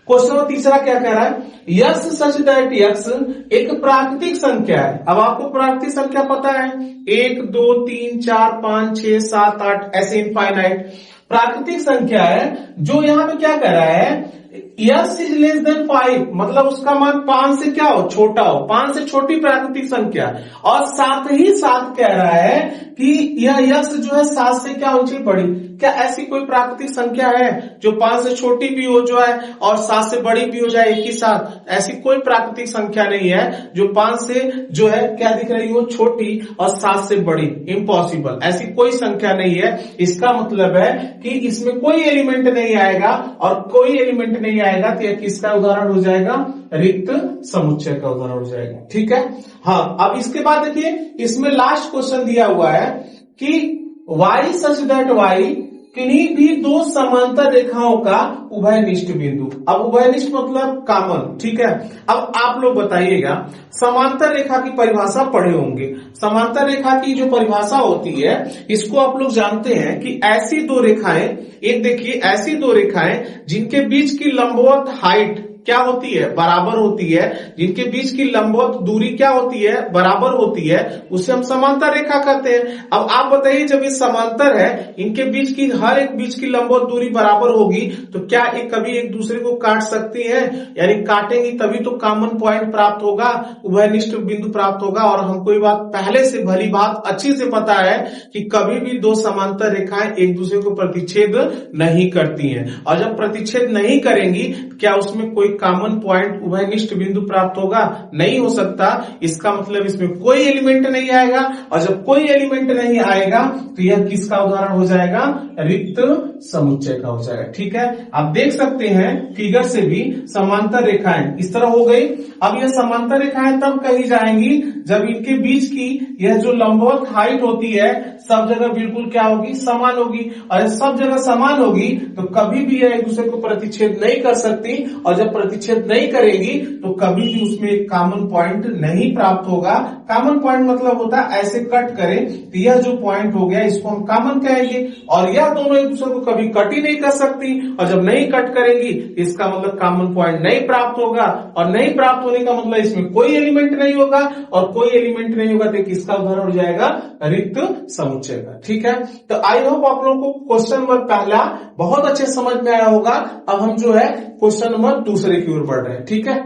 क्वेश्चन नंबर तीसरा क्या कह रहा है, यक्स सच दैट यक्स एक प्राकृतिक संख्या है। अब आपको प्राकृतिक संख्या पता है 1 2 3 4 5 6 7 8 ऐसे इनफाइनाइट प्राकृतिक संख्या है। जो यहाँ पे क्या कह रहा है, यक्स इज लेस देन 5, मतलब उसका मान 5 से क्या हो, छोटा हो, 5 से छोटी प्राकृतिक संख्या। और साथ ही साथ कह रहा है कि यह यक्स जो है 7 से क्या ऊंची बड़ी। क्या ऐसी कोई प्राकृतिक संख्या है जो 5 से छोटी भी हो जो है और 7 से बड़ी भी हो जाए एक ही साथ? ऐसी कोई प्राकृतिक संख्या नहीं है जो 5 से जो है क्या दिख रही हो, छोटी, और 7 से बड़ी। इम्पॉसिबल, ऐसी कोई संख्या नहीं है। इसका मतलब है कि इसमें कोई एलिमेंट नहीं आएगा, और कोई एलिमेंट नहीं आएगा तो यह किसका उदाहरण हो जाएगा, रिक्त समुच्चय का उदाहरण हो जाएगा। ठीक है, हाँ। अब इसके बाद देखिए इसमें लास्ट क्वेश्चन दिया हुआ है कि y सच दैट y किन्हीं भी 2 समांतर रेखाओं का उभयनिष्ठ बिंदु। अब उभयनिष्ठ मतलब कॉमन। ठीक है, अब आप लोग बताइएगा, समांतर रेखा की परिभाषा पढ़े होंगे। समांतर रेखा की जो परिभाषा होती है इसको आप लोग जानते हैं कि ऐसी 2 रेखाएं, एक देखिए ऐसी 2 रेखाएं जिनके बीच की लंबवत हाइट क्या होती है, बराबर होती है, जिनके बीच की लंबवत दूरी क्या होती है, बराबर होती है, उसे हम समांतर रेखा कहते हैं। अब आप बताइए, जब ये समांतर है, इनके बीच की हर एक बीच की लंबवत दूरी बराबर होगी, तो क्या ये कभी एक दूसरे को काट सकती है? यानी काटेंगी तभी तो कॉमन पॉइंट प्राप्त होगा, उभयनिष्ठ बिंदु प्राप्त होगा। और हमको ये बात पहले से भली बात अच्छी से पता है कि कभी भी दो समांतर रेखाएं एक दूसरे को प्रतिच्छेद नहीं करती हैं। और जब प्रतिच्छेद नहीं करेंगी, क्या उसमें कोई कॉमन पॉइंट उभयनिष्ठ बिंदु प्राप्त होगा? नहीं हो सकता। इसका मतलब इसमें कोई एलिमेंट नहीं आएगा, और जब कोई एलिमेंट नहीं आएगा तो यह किसका उदाहरण हो जाएगा? रिक्त समुच्चय का हो जाएगा। ठीक है, आप देख सकते हैं फिगर से भी समांतर रेखाएं इस तरह हो गई। अब यह समांतर रेखाएं तब कही जाएंगी जब इनके बीच की यह जो लंबवत हाइट होती है सब जगह बिल्कुल क्या होगी? समान होगी। और सब जगह समान होगी तो कभी भी यह एक दूसरे को प्रतिच्छेद नहीं कर सकती, और जब प्रतिच्छेद नहीं करेगी तो कभी भी उसमें एक कॉमन पॉइंट नहीं प्राप्त होगा। कॉमन पॉइंट मतलब होता है ऐसे कट करें तो यह जो पॉइंट हो गया इसको हम कॉमन कहेंगे, और यह दोनों एक दूसरे को कभी कट ही नहीं कर सकती। और जब नहीं कट करेंगी इसका मतलब कॉमन पॉइंट नहीं प्राप्त होगा, और नहीं प्राप्त होने का मतलब इसमें कोई एलिमेंट नहीं होगा, और कोई एलिमेंट नहीं होगा तो किसका उदाहरण हो जाएगा? रिक्त समुच्चय का। ठीक है, तो आई होप आप लोगों को क्वेश्चन नंबर पहला बहुत अच्छे समझ में आया होगा। अब हम जो है क्वेश्चन नंबर दूसरे की ओर बढ़ रहे हैं। ठीक है,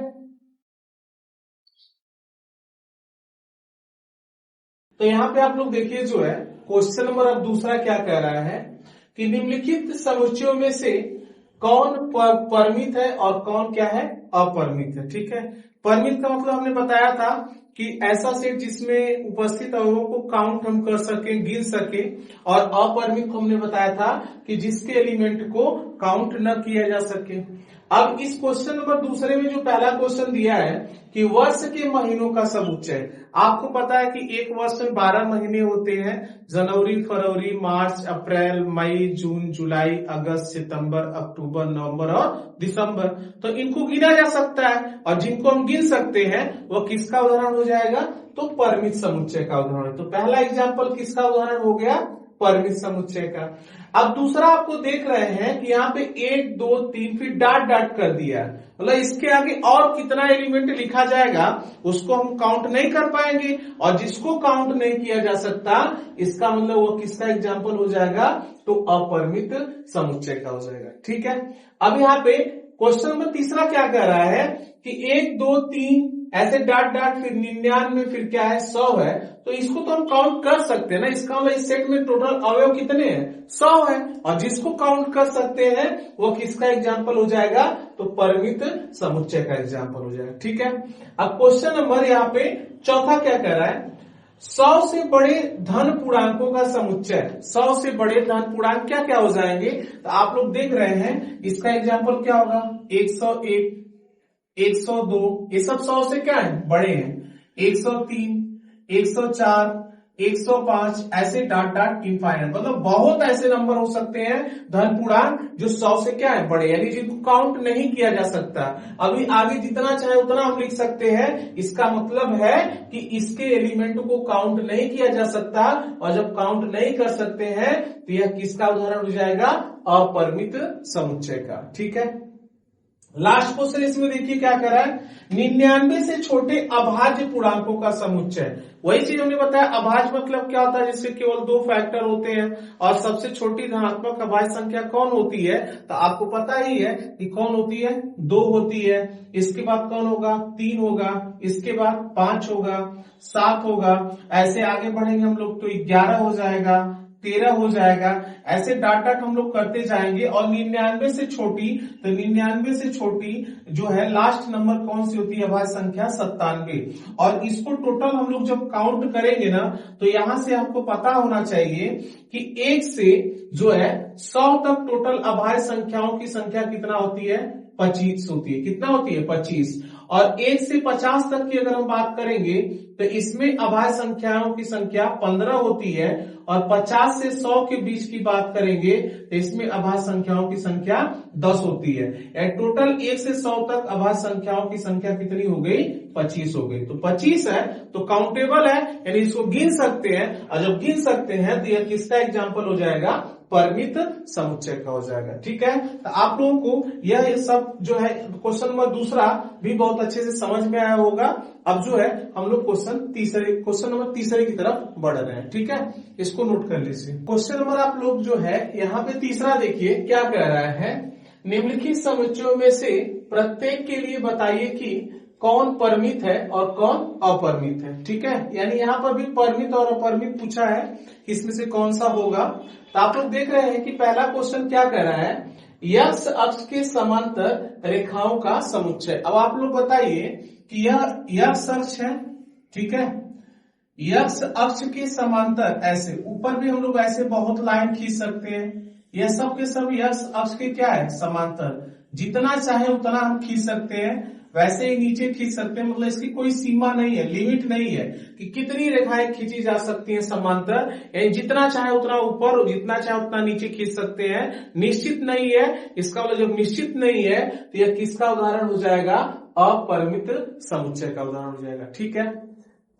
तो यहां पे आप लोग देखिए जो है क्वेश्चन नंबर अब दूसरा क्या कह रहा है कि निम्नलिखित समुच्चयों में से कौन परिमित है और कौन क्या है? अपरिमित है। ठीक है, परिमित का मतलब हमने बताया था कि ऐसा सेट जिसमें उपस्थित अवयवों को काउंट हम कर सके, गिन सके। और अपरिमित को हमने बताया था कि जिसके एलिमेंट को काउंट न किया जा सके। अब इस क्वेश्चन नंबर दूसरे में जो पहला क्वेश्चन दिया है कि वर्ष के महीनों का समुच्चय। आपको पता है कि एक वर्ष में 12 महीने होते हैं, जनवरी, फरवरी, मार्च, अप्रैल, मई, जून, जुलाई, अगस्त, सितंबर, अक्टूबर, नवंबर और दिसंबर। तो इनको गिना जा सकता है, और जिनको हम गिन सकते हैं वो किसका उदाहरण हो जाएगा? तो परिमित समुच्चय का उदाहरण। तो पहला एग्जाम्पल किसका उदाहरण हो गया? परिमित समुच्चय का। अब दूसरा आपको देख रहे हैं कि यहाँ पे 1 2 3 फिर डॉट डॉट कर दिया, मतलब इसके आगे और कितना एलिमेंट लिखा जाएगा उसको हम काउंट नहीं कर पाएंगे, और जिसको काउंट नहीं किया जा सकता इसका मतलब वो किसका एग्जाम्पल हो जाएगा? तो अपरिमित समुच्चय का हो जाएगा। ठीक है, अब यहाँ पे क्वेश्चन नंबर तीसरा क्या कह रहा है कि 1 2 3 ऐसे डॉट डॉट फिर 99 फिर क्या है? 100 है। तो इसको तो हम काउंट कर सकते हैं ना, इसका मतलब इस सेट में टोटल अवयव कितने हैं? 100 है, और जिसको काउंट कर सकते हैं वो किसका एग्जाम्पल हो जाएगा? तो परिमित समुच्चय का एग्जाम्पल हो जाएगा। ठीक है, अब क्वेश्चन नंबर यहाँ पे चौथा क्या कह रहा है? 100 से बड़े धन पूर्णांकों का समुच्चय। 100 से बड़े धन पूर्णांक क्या क्या हो जाएंगे? तो आप लोग देख रहे हैं इसका एग्जाम्पल क्या होगा? 101, 102, ये सब 100 से क्या है? बड़े हैं। 103, 104, 105, ऐसे डॉट डॉट इनफाइनाइट, मतलब बहुत ऐसे नंबर हो सकते हैं धन पूर्णांक जो 100 से क्या है? बड़े, यानी जिनको काउंट नहीं किया जा सकता। अभी आगे जितना चाहे उतना हम लिख सकते हैं। इसका मतलब है कि इसके एलिमेंट को काउंट नहीं किया जा सकता, और जब काउंट नहीं कर सकते हैं तो यह किसका उदाहरण हो जाएगा? अपरिमित समुच्चय का। ठीक है, लास्ट क्वेश्चन इसमें देखिए क्या कर रहा है? 99 से छोटे अभाज्य पूर्णांकों का समुच्चय। वही चीज हमने बताया, अभाज्य मतलब क्या होता है? जिसके केवल 2 फैक्टर होते हैं। और सबसे छोटी धनात्मक अभाज्य संख्या कौन होती है? तो आपको पता ही है कि कौन होती है? 2 होती है। इसके बाद कौन होगा? 3 होगा, इसके बाद 5 होगा, 7 होगा, ऐसे आगे बढ़ेंगे हम लोग तो 11 हो जाएगा, 13 हो जाएगा, ऐसे डाट डाट हम लोग करते जाएंगे। और 99 से छोटी, तो 99 से छोटी जो है लास्ट नंबर कौन सी होती है? अभाज्य संख्या 97। और इसको टोटल हम लोग जब काउंट करेंगे ना तो यहां से हमको पता होना चाहिए कि 1 से जो है 100 तक टोटल अभाज्य संख्याओं की संख्या कितना होती है? 25 होती है। कितना होती है? 25। और 1 से 50 तक की अगर हम बात करेंगे तो इसमें अभाज्य संख्याओं की संख्या 15 होती है, और 50 से 100 के बीच की बात करेंगे तो इसमें अभाज्य संख्याओं की संख्या 10 होती है। टोटल 1 से 100 तक अभाज्य संख्याओं की संख्या कितनी हो गई? 25 हो गई। तो 25 है तो काउंटेबल है, यानी इसको गिन सकते हैं, और जब गिन सकते हैं तो यह किसका एग्जाम्पल हो जाएगा? परिमित समुच्चय का हो जाएगा। ठीक है, तो आप लोगों को यह सब जो है क्वेश्चन नंबर दूसरा भी बहुत अच्छे से समझ में आया होगा। अब जो है हम लोग क्वेश्चन नंबर तीसरे की तरफ बढ़ रहे हैं। ठीक है, इसको नोट कर लीजिए। क्वेश्चन नंबर आप लोग जो है यहाँ पे तीसरा देखिए क्या कह रहा है, निम्नलिखित समुच्चयों में से प्रत्येक के लिए बताइए कि कौन परिमित है और कौन अपरिमित है। ठीक है, यानी यहाँ पर भी परिमित और अपरिमित पूछा है, इसमें से कौन सा होगा। तो आप लोग देख रहे हैं कि पहला क्वेश्चन क्या कह रहा है, एक्स अक्ष के समांतर रेखाओं का समुच्चय। अब आप लोग बताइए कि यह एक्स अक्ष है, ठीक है, एक्स अक्ष के समांतर ऐसे ऊपर भी हम लोग ऐसे बहुत लाइन खींच सकते हैं, यह सब के सब एक्स अक्ष के क्या है? समांतर। जितना चाहे उतना हम खींच सकते हैं, वैसे ही नीचे खींच सकते हैं, मतलब इसकी कोई सीमा नहीं है, लिमिट नहीं है कि कितनी रेखाएं खींची जा सकती हैं समांतर, यानी जितना चाहे उतना ऊपर और जितना चाहे उतना नीचे खींच सकते हैं, निश्चित नहीं है। इसका मतलब जब निश्चित नहीं है तो यह किसका उदाहरण हो जाएगा? अपरिमित समुच्चय का उदाहरण हो जाएगा। ठीक है,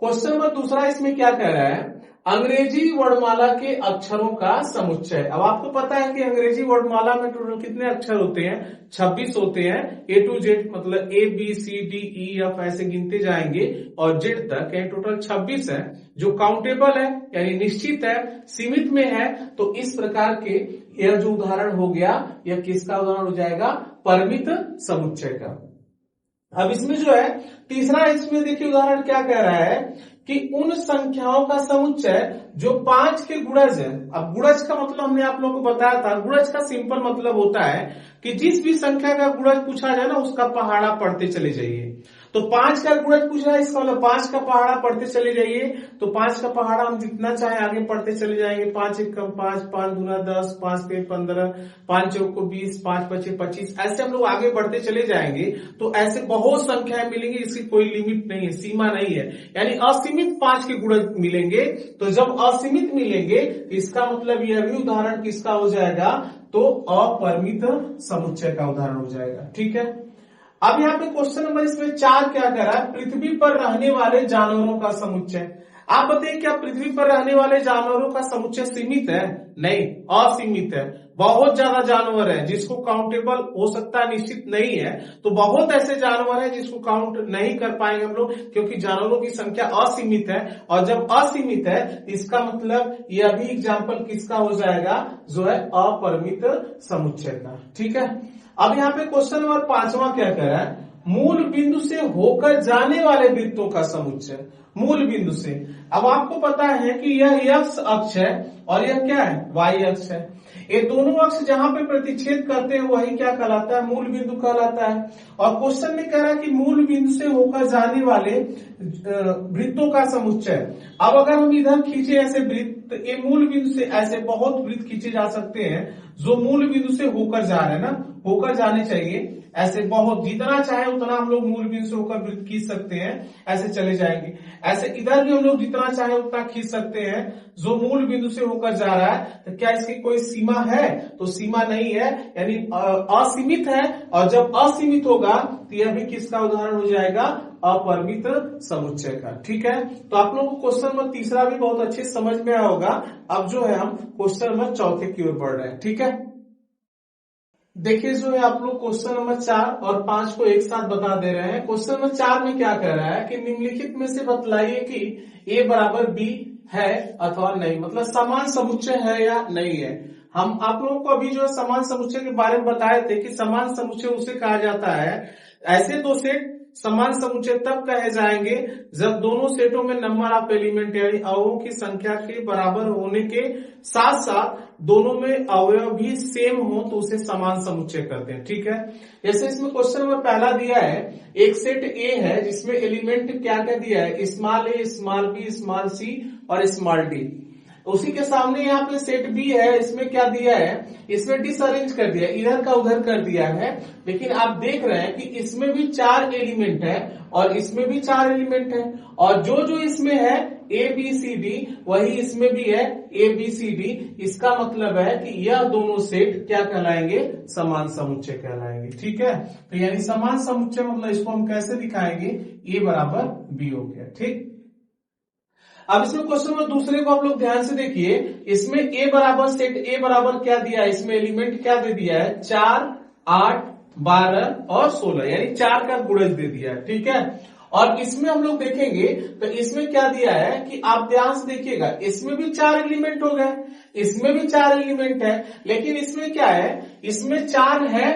क्वेश्चन नंबर दूसरा इसमें क्या कह रहा है, अंग्रेजी वर्णमाला के अक्षरों का समुच्चय। अब आपको पता है कि अंग्रेजी वर्णमाला में टोटल कितने अक्षर होते हैं? 26 होते हैं, A to Z, मतलब A B C D E F ऐसे गिनते जाएंगे और Z तक, यानी टोटल 26 है, जो काउंटेबल है यानी निश्चित है, सीमित में है। तो इस प्रकार के यह जो उदाहरण हो गया, यह किसका उदाहरण हो जाएगा? परिमित समुच्चय का। अब इसमें जो है तीसरा, इसमें देखिए उदाहरण क्या कह रहा है कि उन संख्याओं का समुच्चय जो 5 के गुणज है। अब गुणज का मतलब हमने आप लोगों को बताया था, गुणज का सिंपल मतलब होता है कि जिस भी संख्या का गुणज पूछा जाए ना उसका पहाड़ा पढ़ते चले जाइए। तो 5 का गुणज पूछा है, इसका मतलब 5 का पहाड़ा पढ़ते चले जाइए। तो 5 का पहाड़ा हम जितना चाहे आगे पढ़ते चले जाएंगे, 5 एक 5, 5 दूना 10, 5 पे 15, 5 चौक को 20, 5 पचे 25, ऐसे हम लोग आगे बढ़ते चले जाएंगे। तो ऐसे बहुत संख्याएं मिलेंगी, इसकी कोई लिमिट नहीं है, सीमा नहीं है, यानी असीमित 5 के गुणज मिलेंगे। तो जब असीमित मिलेंगे इसका मतलब यह भी उदाहरण किसका हो जाएगा? तो अपरिमित समुच्चय का उदाहरण हो जाएगा। ठीक है, अब यहाँ पे क्वेश्चन नंबर इसमें 4 क्या कह रहा है, पृथ्वी पर रहने वाले जानवरों का समुच्चय। आप बताइए क्या पृथ्वी पर रहने वाले जानवरों का समुच्चय सीमित है? नहीं, असीमित है। बहुत ज्यादा जानवर है जिसको काउंटेबल हो सकता है, निश्चित नहीं है। तो बहुत ऐसे जानवर है जिसको काउंट नहीं कर पाएंगे हम लोग, क्योंकि जानवरों की संख्या असीमित है। और जब असीमित है इसका मतलब यह भी एग्जाम्पल किसका हो जाएगा? जो है अपरिमित समुच्चय का। ठीक है, अब यहाँ पे क्वेश्चन नंबर 5वां क्या कह रहा है, मूल बिंदु से होकर जाने वाले वृत्तों का समुच्चय। मूल बिंदु से, अब आपको पता है कि यह एक्स अक्ष है और यह क्या है? वाई अक्ष है। ये दोनों अक्ष जहां पे प्रतिच्छेद करते हैं वही क्या कहलाता है? मूल बिंदु कहलाता है। और क्वेश्चन में कह रहा है कि मूल बिंदु से होकर जाने वाले वृत्तों का समुच्चय। अब अगर हम इधर खींचे ऐसे वृत्त, ये मूल बिंदु से ऐसे बहुत वृत्त खींचे जा सकते हैं जो मूल बिंदु से होकर जा रहे हैं ना, होकर जाने चाहिए, ऐसे बहुत, जितना चाहे उतना हम लोग मूल बिंदु से होकर वृत्त खींच सकते हैं, ऐसे चले जाएंगे। ऐसे इधर भी हम लोग जितना चाहे उतना खींच सकते हैं जो मूल बिंदु से होकर जा रहा है। तो क्या इसकी कोई सीमा है? तो सीमा नहीं है, यानी असीमित है। और जब असीमित होगा तो यह भी किसका उदाहरण हो जाएगा? अपरिमित समुच्चय का। ठीक है, तो आप लोगों को क्वेश्चन नंबर तीसरा भी बहुत अच्छे समझ में आया होगा। अब जो है हम क्वेश्चन नंबर चौथे की ओर बढ़ रहे हैं। ठीक है, देखिए जो है आप लोग क्वेश्चन नंबर 4 और 5 को एक साथ बता दे रहे हैं। क्वेश्चन नंबर 4 में क्या कह रहा है कि निम्नलिखित में से बतलाइए कि A बराबर B है अथवा नहीं, मतलब समान समुच्चय है या नहीं है। हम आप लोगों को अभी जो है समान समुच्चय के बारे में बताए थे कि समान समुच्चय उसे कहा जाता है, ऐसे दो सेट समान समुच्चय तब कहे जाएंगे जब दोनों सेटों में नंबर ऑफ एलिमेंट यानी अवयवों की संख्या के बराबर होने के साथ साथ दोनों में अवयव भी सेम हो तो उसे समान समुच्चय कहते हैं। ठीक है, जैसे इसमें क्वेश्चन नंबर पहला दिया है, एक सेट ए है जिसमें एलिमेंट क्या क्या दिया है? स्मॉल ए, स्मॉल बी, स्मॉल सी और स्मॉल डी। उसी के सामने यहाँ पे सेट बी है, इसमें क्या दिया है, इसमें डिसअरेंज कर दिया, इधर का उधर कर दिया है। लेकिन आप देख रहे हैं कि इसमें भी 4 एलिमेंट है और इसमें भी 4 एलिमेंट है, और जो जो इसमें है ए बी सी डी वही इसमें भी है ए बी सी डी। इसका मतलब है कि यह दोनों सेट क्या कहलाएंगे, समान समुच्चय कहलाएंगे। ठीक है, तो यानी समान समुच्चय मतलब इसको हम कैसे दिखाएंगे, ए बराबर बी हो गया। ठीक, अब इसमें क्वेश्चन नंबर दूसरे को आप लोग ध्यान से देखिए। इसमें ए बराबर सेट ए बराबर क्या दिया है, इसमें एलिमेंट क्या दे दिया है, 4, 8, 12 और 16, यानी 4 का गुणज दे दिया है। ठीक है, और इसमें हम लोग देखेंगे तो इसमें क्या दिया है कि आप ध्यान से देखिएगा, इसमें भी 4 एलिमेंट हो गए, इसमें भी 4 एलिमेंट है, लेकिन इसमें क्या है, इसमें 4 है,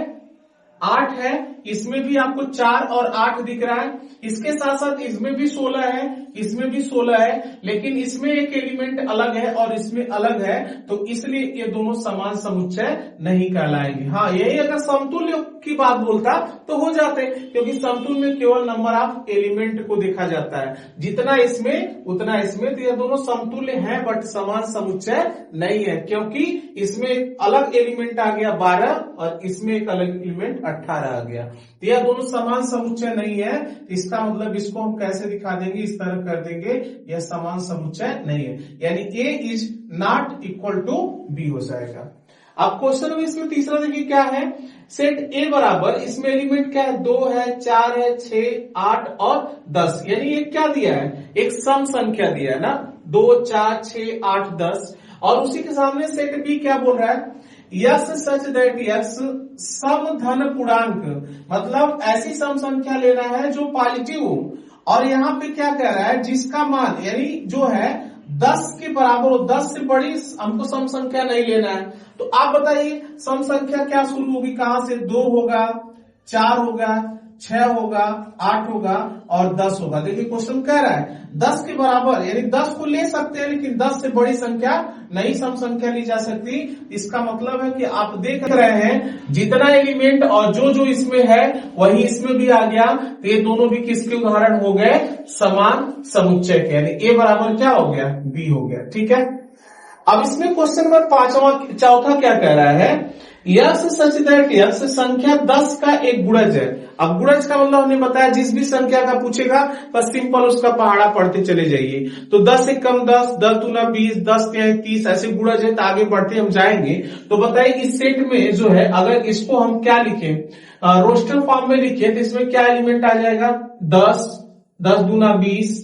8 है, इसमें भी आपको 4 और 8 दिख रहा है। इसके साथ साथ इसमें भी 16 है, इसमें भी 16 है, लेकिन इसमें एक एलिमेंट अलग है और इसमें अलग है, तो इसलिए ये दोनों समान समुच्चय नहीं कहलाएंगे। हाँ, यही अगर समतुल्य की बात बोलता तो हो जाते, क्योंकि समतुल्य में केवल नंबर ऑफ एलिमेंट को देखा जाता है, जितना इसमें उतना इसमें, तो ये दोनों समतुल्य हैं बट समान समुच्चय नहीं है, क्योंकि इसमें एक अलग एलिमेंट आ गया 12 और इसमें एक अलग एलिमेंट 18 आ गया, तो यह दोनों समान समुच्चय नहीं है। इसका मतलब इसको हम कैसे दिखा देंगे, इस तरह कर देंगे, यह समान समुच्चय नहीं है, यानी A is not equal to B हो जाएगा। अब क्वेश्चन में इसमें तीसरा देखिए क्या है, सेट ए बराबर, इसमें एलिमेंट क्या है, 2 है, 4 है, 6, 8 और 10, यानी ये क्या दिया है, एक सम संख्या दिया है ना, 2, 4, 6, 8, 10, और उसी के सामने सेट बी क्या बोल रहा है, यस सच दैट यस सम धन पूर्णांक, मतलब ऐसी सम संख्या लेना है जो पॉजिटिव हो, और यहाँ पे क्या कह रहा है, जिसका मान यानी जो है 10 के बराबर हो, 10 से बड़ी हमको सम संख्या नहीं लेना है। तो आप बताइए सम संख्या क्या शुरू होगी, कहां से, 2 होगा, 4 होगा, 6 होगा, 8 होगा और 10 होगा। देखिए क्वेश्चन कह रहा है 10 के बराबर, यानी 10 को ले सकते हैं, लेकिन 10 से बड़ी संख्या नहीं सम संख्या ली जा सकती। इसका मतलब है कि आप देख रहे हैं जितना एलिमेंट और जो जो इसमें है वही इसमें भी आ गया, तो ये दोनों भी किसके उदाहरण हो गए, समान समुच्चय के, यानी ए बराबर क्या हो गया, बी हो गया। ठीक है, अब इसमें क्वेश्चन नंबर चौथा क्या कह रहा है, यस सच दैट यस संख्या 10 का एक गुणज है। अब गुणज का मतलब हमने बताया जिस भी संख्या का पूछेगा बस सिंपल उसका पहाड़ा पढ़ते चले जाइए। तो 10 से कम 10, 10 दूना 20, 10 तिहाई 30, ऐसे गुणज है, तो आगे बढ़ते हम जाएंगे। तो बताइए इस सेट में जो है अगर इसको हम क्या लिखें, रोस्टर फॉर्म में लिखे, तो इसमें क्या एलिमेंट आ जाएगा, 10, 10 दूना 20,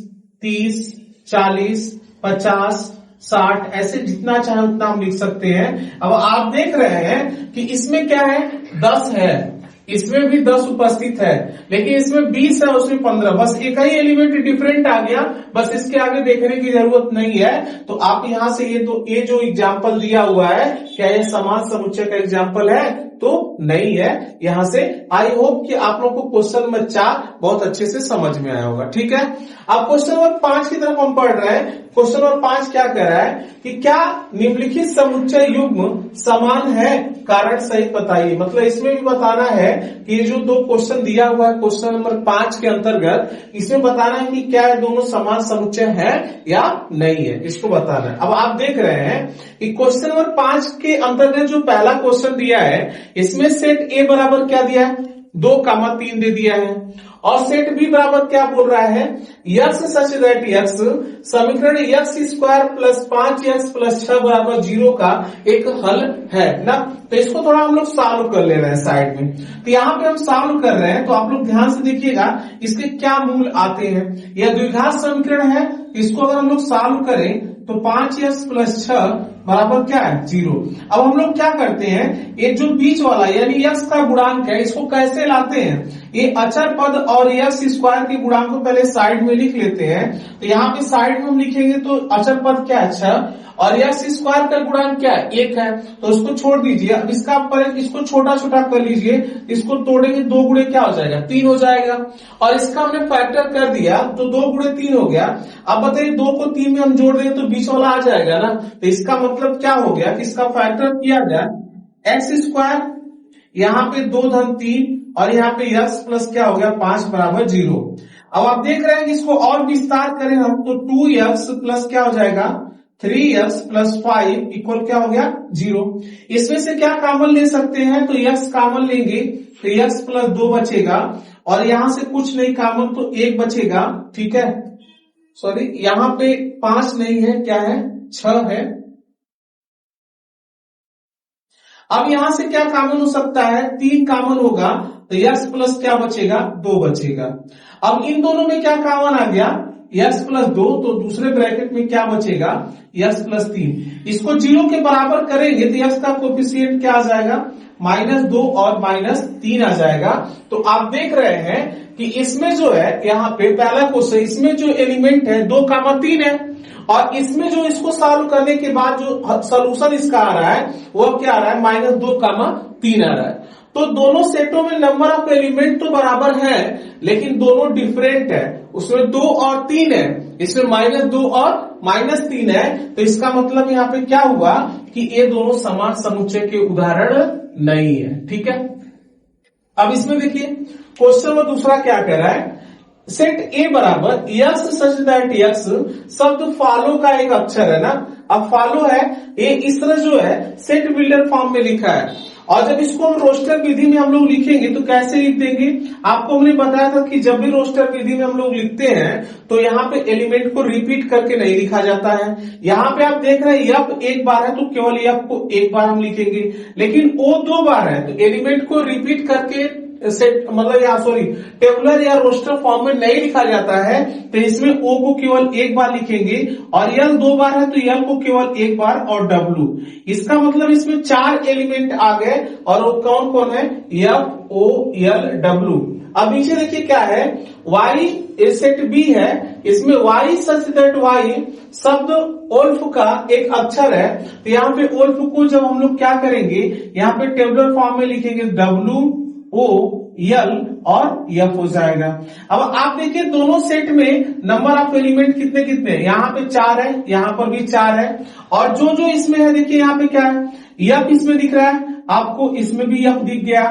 30, 40, 50, 60, ऐसे जितना चाहे उतना हम लिख सकते हैं। अब आप देख रहे हैं कि इसमें क्या है, 10 है, इसमें भी 10 उपस्थित है, लेकिन इसमें 20 है, उसमें 15, बस एक ही एलिमेंट डिफरेंट आ गया, बस इसके आगे देखने की जरूरत नहीं है। तो आप यहां से ये जो एग्जाम्पल दिया हुआ है, क्या ये समान समुच्चय का एग्जाम्पल है, तो नहीं है। यहां से आई होप कि आप लोग को क्वेश्चन नंबर 4 बहुत अच्छे से समझ में आया होगा। ठीक है, अब क्वेश्चन नंबर 5 की तरफ हम पढ़ रहे हैं। क्वेश्चन नंबर 5 क्या कह रहा है कि क्या निम्नलिखित समुच्चय युग्म समान है, कारण सहित बताइए। मतलब इसमें भी बताना है कि ये जो 2 क्वेश्चन दिया हुआ है क्वेश्चन नंबर 5 के अंतर्गत, इसमें बताना है कि क्या ये दोनों समान समुच्चय है या नहीं है, इसको बताना है। अब आप देख रहे हैं कि क्वेश्चन नंबर 5 के अंतर्गत जो पहला क्वेश्चन दिया है, इसमें सेट ए बराबर क्या दिया है, 2,3 दे दिया है, और सेट बी बराबर क्या बोल रहा है, यक्स सच दैट यक्स समीकरण x square plus 5x plus 6 बराबर 0 का एक हल है ना। तो इसको थोड़ा हम लोग सॉल्व कर ले रहे हैं साइड में। तो यहाँ पे हम सॉल्व कर रहे हैं, तो आप लोग ध्यान से देखिएगा इसके क्या मूल आते हैं। यह द्विघात समीकरण है, इसको अगर हम लोग सॉल्व करें तो 5x प्लस 6 बराबर क्या है, 0। अब हम लोग क्या करते हैं, ये जो बीच वाला यानी x का गुणांक है, इसको कैसे लाते हैं, ये अचर पद और x स्क्वायर के गुणांक को पहले साइड में लिख लेते हैं। तो यहाँ पे साइड में हम लिखेंगे तो अचर पद क्या है, 6, और x स्क्वायर का गुणांक क्या है, 1 है, तो उसको छोड़ दीजिए। अब इसका पर इसको छोटा छोटा कर लीजिए, इसको तोड़ेंगे 2 गुणे क्या हो जाएगा, 3 हो जाएगा, और इसका हमने फैक्टर कर दिया तो 2 गुणे 3 हो गया। अब बताइए 2 को 3 में हम जोड़ देंगे तो बीच वाला आ जाएगा ना। तो इसका मतलब क्या हो गया कि इसका फैक्टर किया जाए x स्क्वायर, यहाँ पे 2 धन 3 और यहाँ पे x प्लस क्या हो गया 5 बराबर 0। अब आप देख रहे हैं कि इसको और विस्तार करें हम तो 2x प्लस क्या हो जाएगा 3x प्लस 5 इक्वल क्या हो गया 0। इसमें से क्या कॉमन ले सकते हैं, तो x कॉमन लेंगे तो x प्लस 2 बचेगा, और यहां से कुछ नहीं कॉमन तो 1 बचेगा, ठीक है। सॉरी यहां पे 5 नहीं है, क्या है 6 है। अब यहां से क्या कॉमन हो सकता है, 3 कॉमन होगा तो x प्लस क्या बचेगा 2 बचेगा। अब इन दोनों में क्या कॉमन आ गया x प्लस 2, तो दूसरे ब्रैकेट में क्या बचेगा x प्लस 3। इसको 0 के बराबर करेंगे तो x का कोफिशिएंट क्या आ जाएगा -2 और -3 आ जाएगा। तो आप देख रहे हैं कि इसमें जो है यहाँ पे पहला क्वेश्चन, इसमें जो एलिमेंट है 2,3 है, और इसमें जो इसको सॉल्व करने के बाद जो सोल्यूशन इसका आ रहा है वो क्या आ रहा है -2,3 आ रहा है। तो दोनों सेटों में नंबर ऑफ एलिमेंट तो बराबर है, लेकिन दोनों डिफरेंट है। उसमें 2 और 3 है, इसमें -2 और -3 है। तो इसका मतलब यहाँ पे क्या हुआ कि ये दोनों समान समुच्चय के उदाहरण नहीं है, ठीक है। अब इसमें देखिए क्वेश्चन में दूसरा क्या कह रहा है, सेट ए बराबर यक्स सच दैट यक्स, शब्द फॉलो का एक अक्षर है ना। अब फॉलो है ये इस तरह जो है सेट बिल्डर फॉर्म में लिखा है, और जब इसको हम रोस्टर विधि में हम लोग लिखेंगे तो कैसे लिख देंगे, आपको हमने बताया था कि जब भी रोस्टर विधि में हम लोग लिखते हैं तो यहाँ पे एलिमेंट को रिपीट करके नहीं लिखा जाता है। यहाँ पे आप देख रहे हैं यप एक बार है तो केवल यप को एक बार हम लिखेंगे, लेकिन ओ 2 बार है तो एलिमेंट को रिपीट करके सेट मतलब या सॉरी टेबुलर या रोस्टर फॉर्म में नहीं लिखा जाता है। तो इसमें ओ को केवल एक बार लिखेंगे, और यल 2 बार है तो यल को केवल एक बार, और डब्लू। इसका मतलब इसमें 4 एलिमेंट आ गए, और वो कौन कौन है एफ ओ एल डब्लू। अब नीचे देखिए क्या है, वाई सेट बी है, इसमें वाई सच दैट वाई शब्द ओल्फ का एक अक्षर है। तो यहाँ पे ओल्फ को जब हम लोग क्या करेंगे, यहाँ पे टेबुलर फॉर्म में लिखेंगे डब्लू ओ यल और एफ हो जाएगा। अब आप देखिए दोनों सेट में नंबर ऑफ एलिमेंट कितने कितने हैं, यहाँ पे 4 है, यहाँ पर भी 4 है, और जो जो इसमें है देखिए यहाँ पे क्या है एफ इसमें दिख रहा है आपको, इसमें भी एफ दिख गया,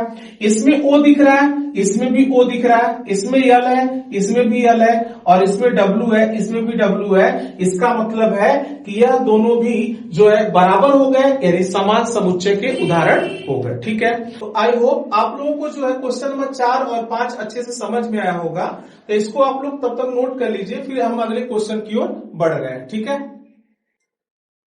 इसमें ओ दिख रहा है, इसमें भी ओ दिख रहा है, इसमें यल है, इसमें भी यल है, और इसमें डब्लू है, इसमें भी डब्लू है। इसका मतलब है कि यह दोनों भी जो है बराबर हो गए, यानी समान समुच्चय के उदाहरण हो गए, ठीक है। तो आई होप आप लोगों को जो है क्वेश्चन नंबर 4 और 5 अच्छे से समझ में आया होगा। तो इसको आप लोग तब तक नोट कर लीजिए, फिर हम अगले क्वेश्चन की ओर बढ़ रहे हैं, ठीक है।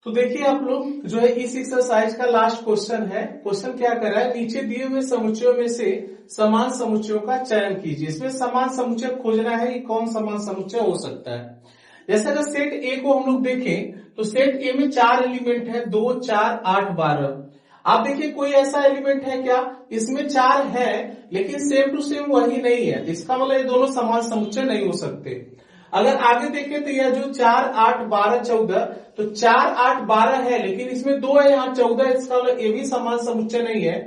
तो देखिए आप लोग जो है इस एक्सरसाइज का लास्ट क्वेश्चन है। क्वेश्चन क्या कर रहा है, नीचे दिए हुए समुच्चयों में से समान समुच्चयों का चयन कीजिए। इसमें समान समुच्चय खोजना है कि कौन समान समुच्चय हो सकता है। जैसे अगर सेट ए को हम लोग देखें तो सेट ए में 4 एलिमेंट है, 2, 4, 8, 12। आप देखिए कोई ऐसा एलिमेंट है क्या, इसमें 4 है लेकिन सेम टू सेम वही नहीं है, इसका मतलब ये दोनों समान समुच्चय नहीं हो सकते। अगर आगे देखें तो यह जो 4, 8, 12, 14, तो 4, 8, 12 है लेकिन इसमें 2 है, यहाँ 14 है, इसका मतलब ये भी समान समुच्चय नहीं है।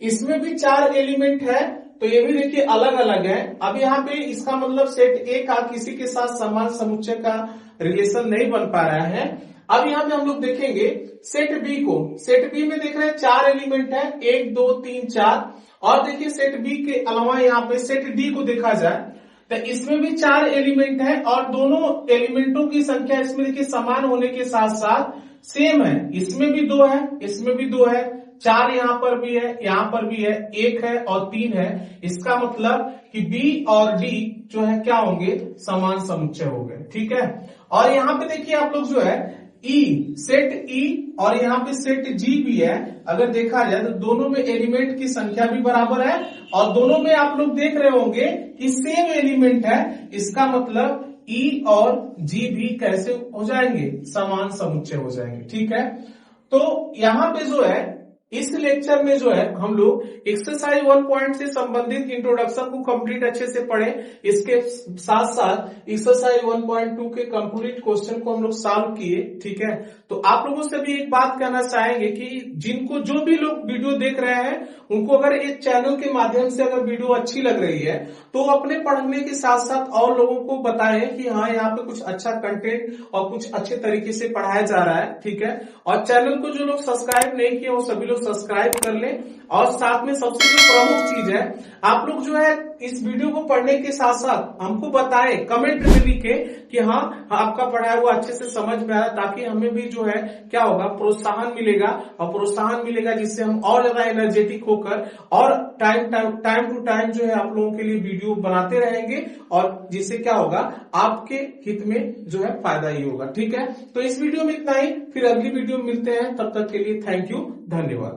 इसमें भी 4 एलिमेंट है तो ये भी देखिए अलग अलग है। अब यहाँ पे इसका मतलब सेट ए का किसी के साथ समान समुच्चय का रिलेशन नहीं बन पा रहा है। अब यहाँ पे हम लोग देखेंगे सेट बी को, सेट बी में देख रहे हैं 4 एलिमेंट है, 1, 2, 3, 4, और देखिए सेट बी के अलावा यहाँ पे सेट डी को देखा जाए तो इसमें भी 4 एलिमेंट है, और दोनों एलिमेंटों की संख्या इसमें देखिए समान होने के साथ साथ सेम है। इसमें भी 2 है, इसमें भी 2 है, 4 यहाँ पर भी है, यहाँ पर भी है, 1 है और 3 है। इसका मतलब कि बी और डी जो है क्या होंगे, समान समुच्चय हो गए, ठीक है। और यहाँ पे देखिए आप लोग जो है ई सेट ई और यहाँ पे सेट जी भी है। अगर देखा जाए तो दोनों में एलिमेंट की संख्या भी बराबर है, और दोनों में आप लोग देख रहे होंगे कि सेम एलिमेंट है। इसका मतलब ई और जी भी कैसे हो जाएंगे, समान समुच्चय हो जाएंगे, ठीक है। तो यहाँ पे जो है इस लेक्चर में जो है हम लोग एक्सरसाइज 1 पॉइंट से संबंधित इंट्रोडक्शन को कंप्लीट अच्छे से पढ़े, इसके साथ साथ एक्सरसाइज 1.2 के कंप्लीट क्वेश्चन को हम लोग सॉल्व किए, ठीक है। तो आप लोगों से भी एक बात कहना चाहेंगे कि जिनको जो भी लोग वीडियो देख रहे हैं उनको अगर इस चैनल के माध्यम से अगर वीडियो अच्छी लग रही है तो अपने पढ़ने के साथ साथ और लोगों को बताएं कि हाँ यहाँ पे कुछ अच्छा कंटेंट और कुछ अच्छे तरीके से पढ़ाया जा रहा है, ठीक है। और चैनल को जो लोग सब्सक्राइब नहीं किए वो सभी लोग सब्सक्राइब कर लें। और साथ में सबसे जो प्रमुख चीज है, आप लोग जो है इस वीडियो को पढ़ने के साथ साथ हमको बताएं, कमेंट में लिखे कि हाँ आपका पढ़ाया हुआ अच्छे से समझ में आया, ताकि हमें भी जो है क्या होगा, प्रोत्साहन मिलेगा। और प्रोत्साहन मिलेगा जिससे हम और ज्यादा एनर्जेटिक होकर और टाइम टू टाइम जो है आप लोगों के लिए वीडियो बनाते रहेंगे, और जिससे क्या होगा, आपके हित में जो है फायदा ही होगा। ठीक है, तो इस वीडियो में इतना ही, फिर अगली वीडियो में मिलते हैं, तब तक के लिए थैंक यू, धन्यवाद।